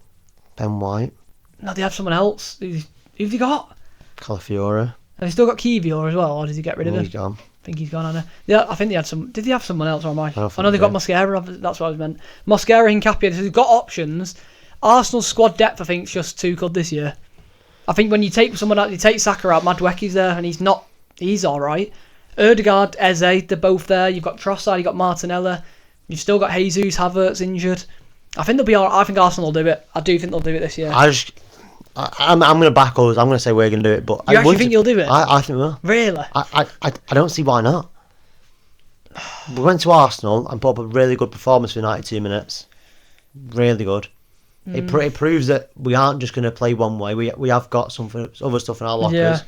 Ben White. No, they have someone else. Who've they got? Calafiore. Have they still got Kivior as well, or did he get rid of him? He's gone. I think he's gone on there. Yeah, I think they had some. Did they have someone else or am I? I know they've got Mascara. That's what I meant. Mascara, Hincapié. So they've got options. Arsenal's squad depth, I think, is just too good this year. I think when you take someone out, you take Saka out, Madueke's there, and he's all right. Ødegaard, Eze, they're both there. You've got Trossard, you've got Martinelli. You've still got Jesus, Havertz injured. I think they'll be all right. I think Arsenal will do it. I do think they'll do it this year. I'm going to back us. I'm going to say we're going to do it. But you actually think you'll do it? I think we will. Really? I don't see why not. We went to Arsenal and put up a really good performance for 92 minutes. Really good. It proves that we aren't just going to play one way. We have got other stuff in our lockers. Yeah.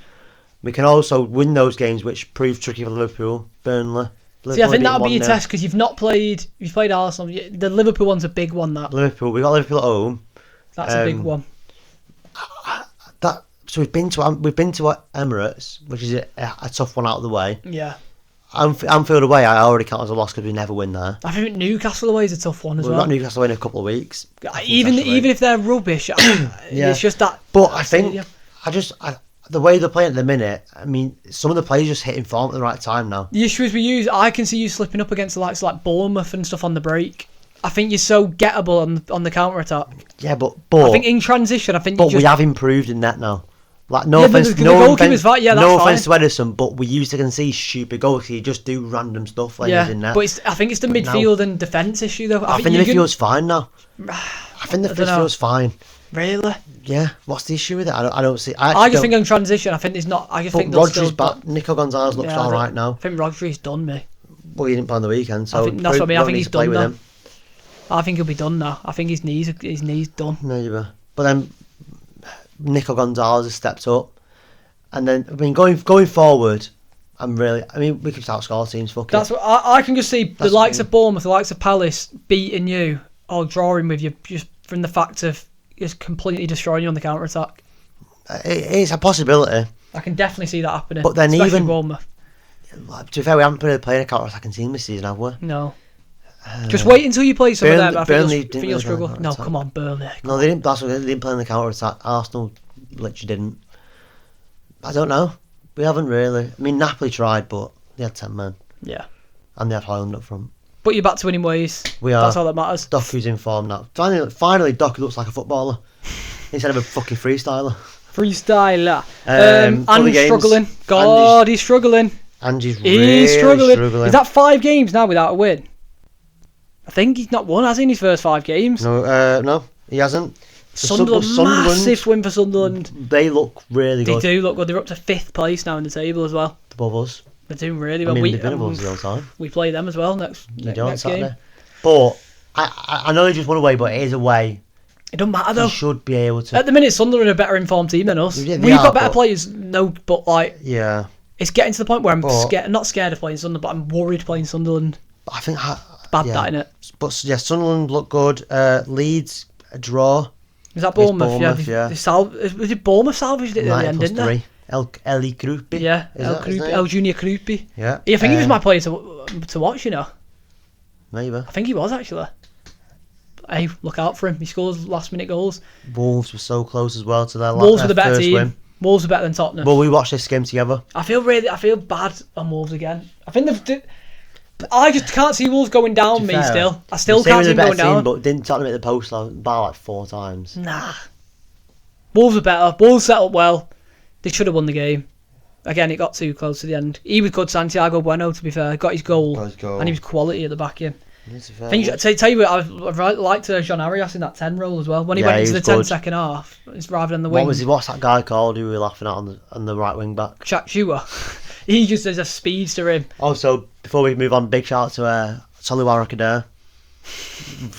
We can also win those games, which prove tricky for Liverpool, Burnley. See, I think that'll be your test because you've played Arsenal. The Liverpool one's a big one. We got Liverpool at home. That's a big one. So we've been to Emirates, which is a tough one out of the way. Yeah. Anfield away, I already count as a loss because we never win there. I think Newcastle away is a tough one as well. We've got Newcastle away in a couple of weeks. Even if they're rubbish, it's just that. But I think the way they're playing at the minute, I mean, some of the players just hitting form at the right time now. The issue is I can see you slipping up against the likes like Bournemouth and stuff on the break. I think you're so gettable on the counter attack. Yeah, but I think in transition, we have improved in that now. Like no offense to Ederson, but we used to concede stupid goals. You just do random stuff when he's in there. But I think it's the midfield and defence issue though. I think the midfield's fine now. I think the midfield's fine. Really? Yeah. What's the issue with it? I don't see. I just think on transition, I think there's not. I just think Rodri's back. Nico Gonzalez looks all right now. I think Rodri's done me. Well, he didn't play on the weekend, so that's what I mean. I think he's done now. I think he'll be done now. I think his knees done. Maybe. But then Nico Gonzalez has stepped up. And then, I mean, going forward, we could outscore teams. That's what I can just see the likes of Bournemouth, the likes of Palace beating you or drawing with you just from the fact of just completely destroying you on the counter attack. It's a possibility. I can definitely see that happening. But then especially even Bournemouth. To be fair, we haven't really played a counter attacking team this season, have we? No. Just wait until you play some of them. I think you'll struggle. No, attack. Come on, Burnley. No, they didn't. They didn't play in the counter attack. Arsenal literally didn't. I don't know. We haven't really. I mean, Napoli tried, but they had 10 men. Yeah. And they had Haaland up front. But you're back to winning ways. We are. That's all that matters. Doku's in form now. Finally, Doku looks like a footballer instead of a fucking freestyler. Freestyler. And struggling. God, he's struggling. And he's really struggling. Is that 5 games now without a win? I think he's not won, has he, in his first 5 games? No, he hasn't. Sunderland, massive win for Sunderland. They look really good. They do look good. They're up to 5th place now in the table as well. Above us. They're doing really well. They've been above us the whole time. We play them as well next game. But I know they just won away, but it is away. It doesn't matter though. You should be able to. At the minute, Sunderland are a better informed team than us. We've got better players, but like, yeah, it's getting to the point where I'm not scared of playing Sunderland, but I'm worried playing Sunderland. I think bad that innit. But yeah, Sunderland look good. Leeds a draw. Is that Bournemouth? Yeah. Was it Bournemouth salvaged it at the end, didn't they? Eli Krupi. Yeah, El Junior Krupi. Yeah. I think he was my player to watch, you know. Maybe. I think he was actually. Hey, look out for him. He scores last minute goals. Wolves were so close as well to their Wolves were the better first team. win. Wolves were better than Tottenham. Well, we watched this game together. I feel bad on Wolves again. I think I just can't see Wolves going down still. I still can't see them going down. But didn't Tottenham hit the post bar like 4 times? Nah. Wolves were better. Wolves set up well. They should have won the game. Again, it got too close to the end. He was good, Santiago Bueno, to be fair. Got his goal. And he was quality at the back end. I think, tell you what, I liked Jean Arias in that 10 role as well. When he went into the 10 second half, rather than the wing. What's that guy called who we were laughing at on the right wing back? Shaq Shua. He just has a speedster in. Also, before we move on, big shout out to Tolu Arakader.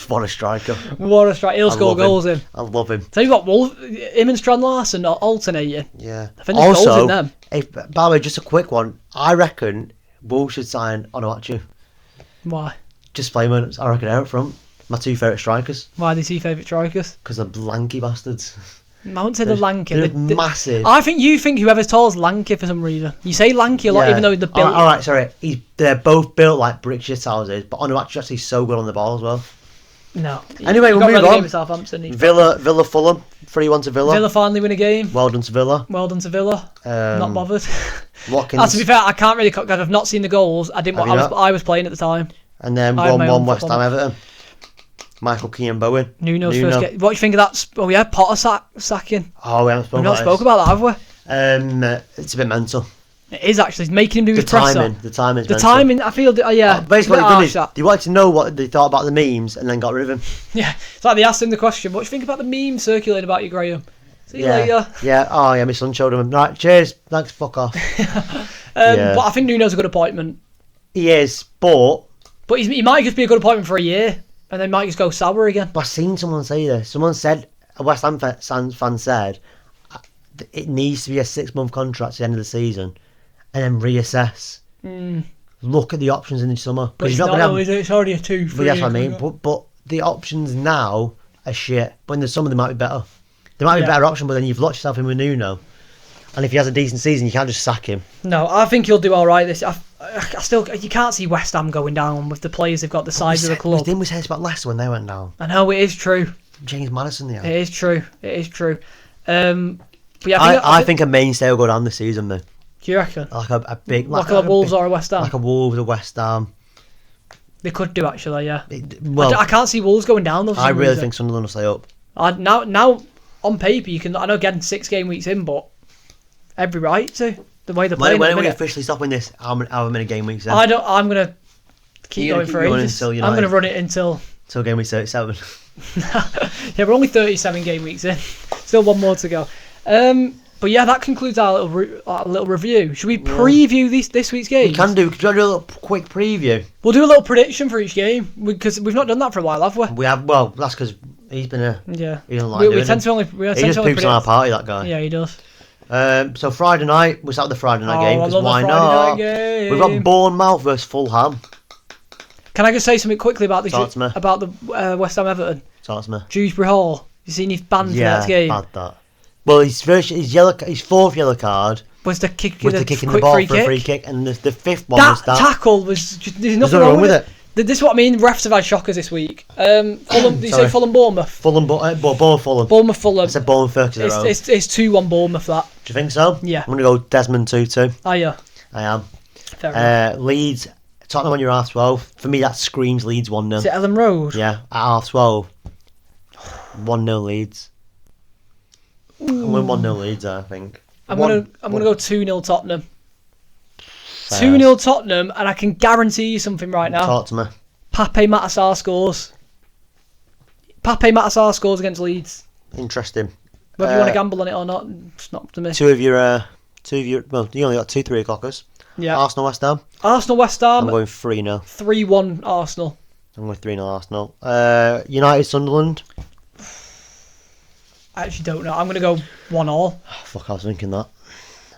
What a striker. What a striker. He'll score goals in. I love him. Tell you what, him and Strand Larsen are alternating. Yeah. I think there's goals in them. By the way, just a quick one. I reckon Wolves should sign Onuachu. Why? Just play him as Arakader up front. My two favourite strikers. Why are they two favourite strikers? Because they're lanky bastards. I wouldn't say they're lanky. They're massive. I think you think whoever's tall is lanky for some reason. You say lanky a lot, even though they're built. All right, sorry. They're both built like brick shit houses, but on actually so good on the ball as well. No. Anyway, we'll move on. Southampton. Villa, Fulham, 3-1 to Villa. Villa finally win a game. Well done to Villa. Not bothered. Watkins. To be fair, I can't really because I've not seen the goals. I was playing at the time. And then 1-1 West Ham Everton. Michael Keane Bowen. Nuno's first game. What do you think of that? Oh yeah, Potter sacking. Oh, we haven't spoke about that, have we? It's a bit mental. It is actually. It's making him do his presser. The timing. The timing. I feel. Basically, they wanted to know what they thought about the memes and then got rid of him. Yeah, it's like they asked him the question. What do you think about the memes circulating about you, Graham? See you later. Yeah. Oh yeah, my son showed him. Right. Cheers. Thanks. Fuck off. But I think Nuno's a good appointment. He is, but he might just be a good appointment for a year, and then might just go sour again. But I've seen someone say this. Someone said, a West Ham fan said, it needs to be a 6-month contract at the end of the season, and then reassess. Look at the options in the summer. But it's it's already a 2-3. But that's what I mean. But the options now are shit. But in the summer they might be better. There might be a better option, but then you've locked yourself in with Nuno. And if he has a decent season, you can't just sack him. No, I think he'll do all right this. I still, you can't see West Ham going down with the players they've got, the size of the club. Didn't we say this about Leicester when they went down? I know, it is true. James Maddison, yeah. It is true. But yeah, I think a mainstay will go down this season, though. Do you reckon? Like a big... Like a Wolves or a West Ham? Like a Wolves or West Ham. They could do, actually, yeah. I can't see Wolves going down, though. I really think Sunderland will stay up. Now, on paper, you can... I know, again, 6 game weeks in, but... Every right to the way they're playing. When are we officially stopping this? How many game weeks then? I'm gonna keep going for ages. I'm gonna run it until game week 37. Yeah, we're only 37 game weeks in. Still one more to go. But yeah, that concludes our little review. Should we preview this week's game? We can do. Could you do a little quick preview? We'll do a little prediction for each game because we've not done that for a while, have we? We have. Well, that's because he's been a. Yeah. He doesn't like we tend to only. He just poops on our party, that guy. Yeah, he does. So Friday night, we'll start the Friday night game because why not? We've got Bournemouth versus Fulham. Can I just say something quickly about the West Ham Everton? Talk to me. Dewsbury Hall. You seen he's banned for that game? Yeah, bad that. Well, his fourth yellow card was the kick. Was the kicking the ball for a free kick, and the fifth one was that tackle was. There's nothing wrong with it. This is what I mean. Refs have had shockers this week. Fulham. Did you say Fulham Bournemouth? Fulham. Bournemouth Fulham. I said Bournemouth first. It's 2-1 Bournemouth. That. Do you think so? Yeah. I'm gonna go Desmond 2-2. Are you? I am. Fair enough. Leeds. Tottenham on your half 12. For me, that screams Leeds 1-0. Is it Ellen Road? Yeah, at half 12. 1-0 Leeds. I'm going 1-0 Leeds, I think. I'm gonna go 2-0 Tottenham. 2-0 Tottenham, and I can guarantee you something right now. Talk to me. Pape Matar scores. Pape Matar scores against Leeds. Interesting. Whether you want to gamble on it or not, it's not up to me. Two of your, well, you only got 2 3 o'clockers. Yeah. Arsenal West Ham. West Ham. I'm going 3-0. 3-1 Arsenal. I'm going 3-0 Arsenal. United Sunderland. I actually don't know. I'm going to go 1-1. Oh, fuck, I was thinking that.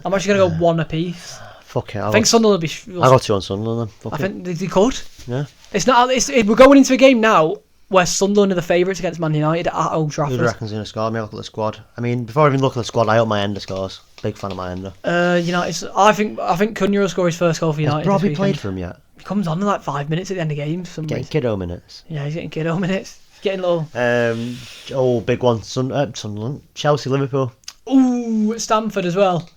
I'm actually going to go 1 apiece. Fuck it. I think Sunderland will be... I got 2 on Sunderland then. Fuck I think they could. Yeah. It's not. We're going into a game now where Sunderland are the favourites against Man United at Old Trafford. Who do you reckon's going to score? Let me look at the squad. I mean, before I even look at the squad, I hope my Ender scores. Big fan of my Ender. United. I think Cunha will score his first goal for United. Has Robbie played for him yet? He comes on in like 5 minutes at the end of games. Getting kiddo minutes. Yeah, he's getting kiddo minutes. He's getting little. Big one. Sunderland. Chelsea Liverpool. Ooh, at Stamford as well.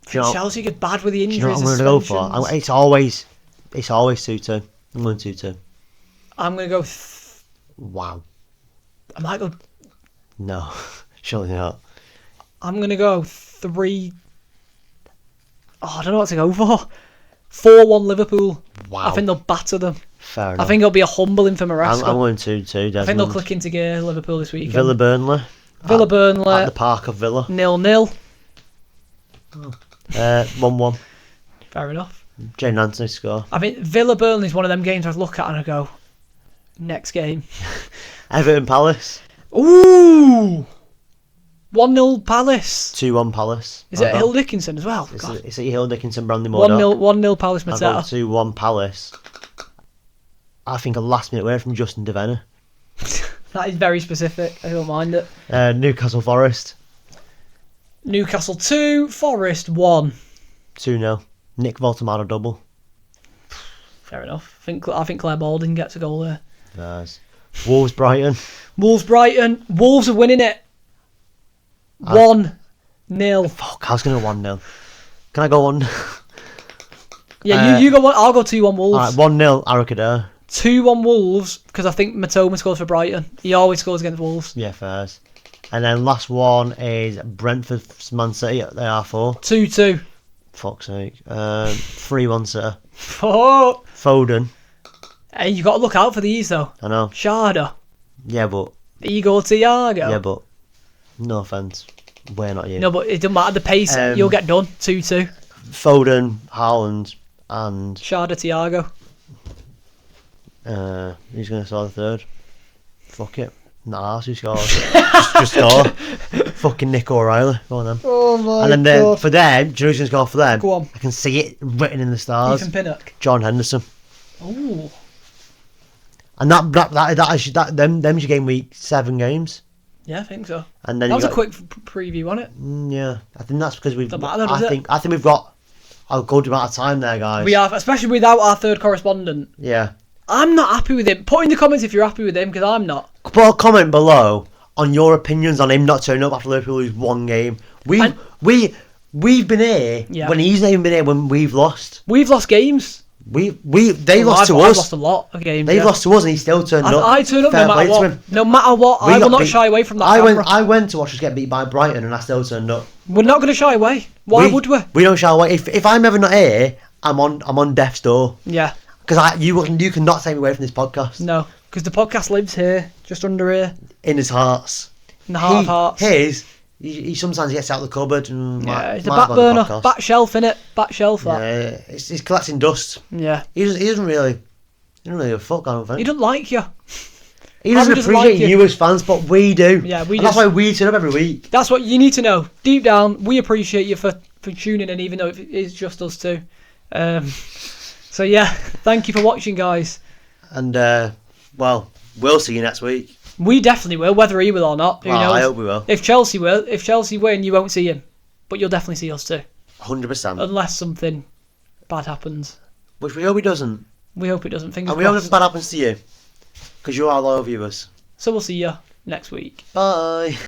Chelsea get bad with the injuries. Do you know what I'm going to go for? It's always 2-2. I'm going 2-2. I'm going to go. Wow. I might go. No, surely not. I'm going to go 3. Oh, I don't know what to go for. 4-1 Liverpool. Wow. I think they'll batter them. Fair enough. I think it'll be a humbling for Maresca. I'm going 2-2. Desmond. I think they'll click into gear Liverpool this weekend. Villa Burnley. Burnley. At the Park of Villa. 0-0. 1-1. Fair enough. Jane Anthony score. I mean, Villa Burnley is one of them games I'd look at and I go, next game. Everton Palace. Ooh! 1-0 Palace. 2-1 Palace. Is it Hill Dickinson as well? It's at Hill Dickinson, Brandy Moore. 1-0 Palace Mateta. I got 2-1 Palace. I think a last minute away from Justin Devenna. That is very specific. I don't mind it. Newcastle Forest. Newcastle 2, Forest 1. 2-0. Nick Voltamado double. Fair enough. I think Claire Balding gets a goal there. Nice. Wolves Brighton. Wolves Brighton. Wolves are winning it. 1-0. Fuck, I was going to 1-0. Can I go on? Yeah, you go 1. I'll go 2-1 Wolves. Alright, 1-0 Aracadar. 2-1 Wolves, because I think Matoma scores for Brighton. He always scores against Wolves. Yeah, first. And then last one is Brentford Man City. They are 4. 2-2. Fuck's sake. 3-1 City. Oh. Foden. Hey, you got to look out for these though. I know. Sharda. Yeah, but... Igor Thiago. Yeah, but... No offence. We're not you. No, but it doesn't matter. The pace, you'll get done. 2-2. Foden, Haaland, and... Sharda Thiago. Who's going to score the third? Fuck it. Nah, who scores? just score. Fucking Nick O'Reilly. Go on then. Oh my God. And then God. For them, do you know who's going to score for them? Go on. I can see it written in the stars. Ethan Pinnock. John Henderson. Ooh. And them's your game week 7 games. Yeah, I think so. And then that was a quick preview, wasn't it? Yeah, I think that's because we've. Doesn't matter, does it? I think we've got a good amount of time there, guys. We have, especially without our third correspondent. Yeah. I'm not happy with him. Put in the comments if you're happy with him, because I'm not. Put a comment below on your opinions on him not turning up after Liverpool lose 1 game. We've been here when he's not even been here when we've lost. We've lost games. They lost to us. I've lost a lot of games. They've lost to us and he still turned up. I turn up no matter what. No matter what, I will not shy away from that. I went to watch us get beat by Brighton and I still turned up. We're not going to shy away. Why would we? We don't shy away. If I'm ever not here, I'm on death's door. Yeah. Because you cannot take me away from this podcast. No, because the podcast lives here, just under here. In his hearts. In the heart of hearts. He sometimes gets out of the cupboard and it's a back burner, back shelf innit, back shelf that. Yeah, he's collecting dust. Yeah. He doesn't really give a fuck, I don't think. He doesn't like you. He doesn't appreciate you as fans, but we do. Yeah, that's why we turn up every week. That's what you need to know. Deep down, we appreciate you for tuning in, even though it is just us two. So yeah, thank you for watching, guys. And we'll see you next week. We definitely will, whether he will or not. Who knows? I hope we will. If Chelsea win, you won't see him, but you'll definitely see us too. 100%. Unless something bad happens. Which we hope it doesn't. We hope it doesn't. Fingers crossed. And we hope nothing bad happens to you, because you are loyal viewers. So we'll see you next week. Bye.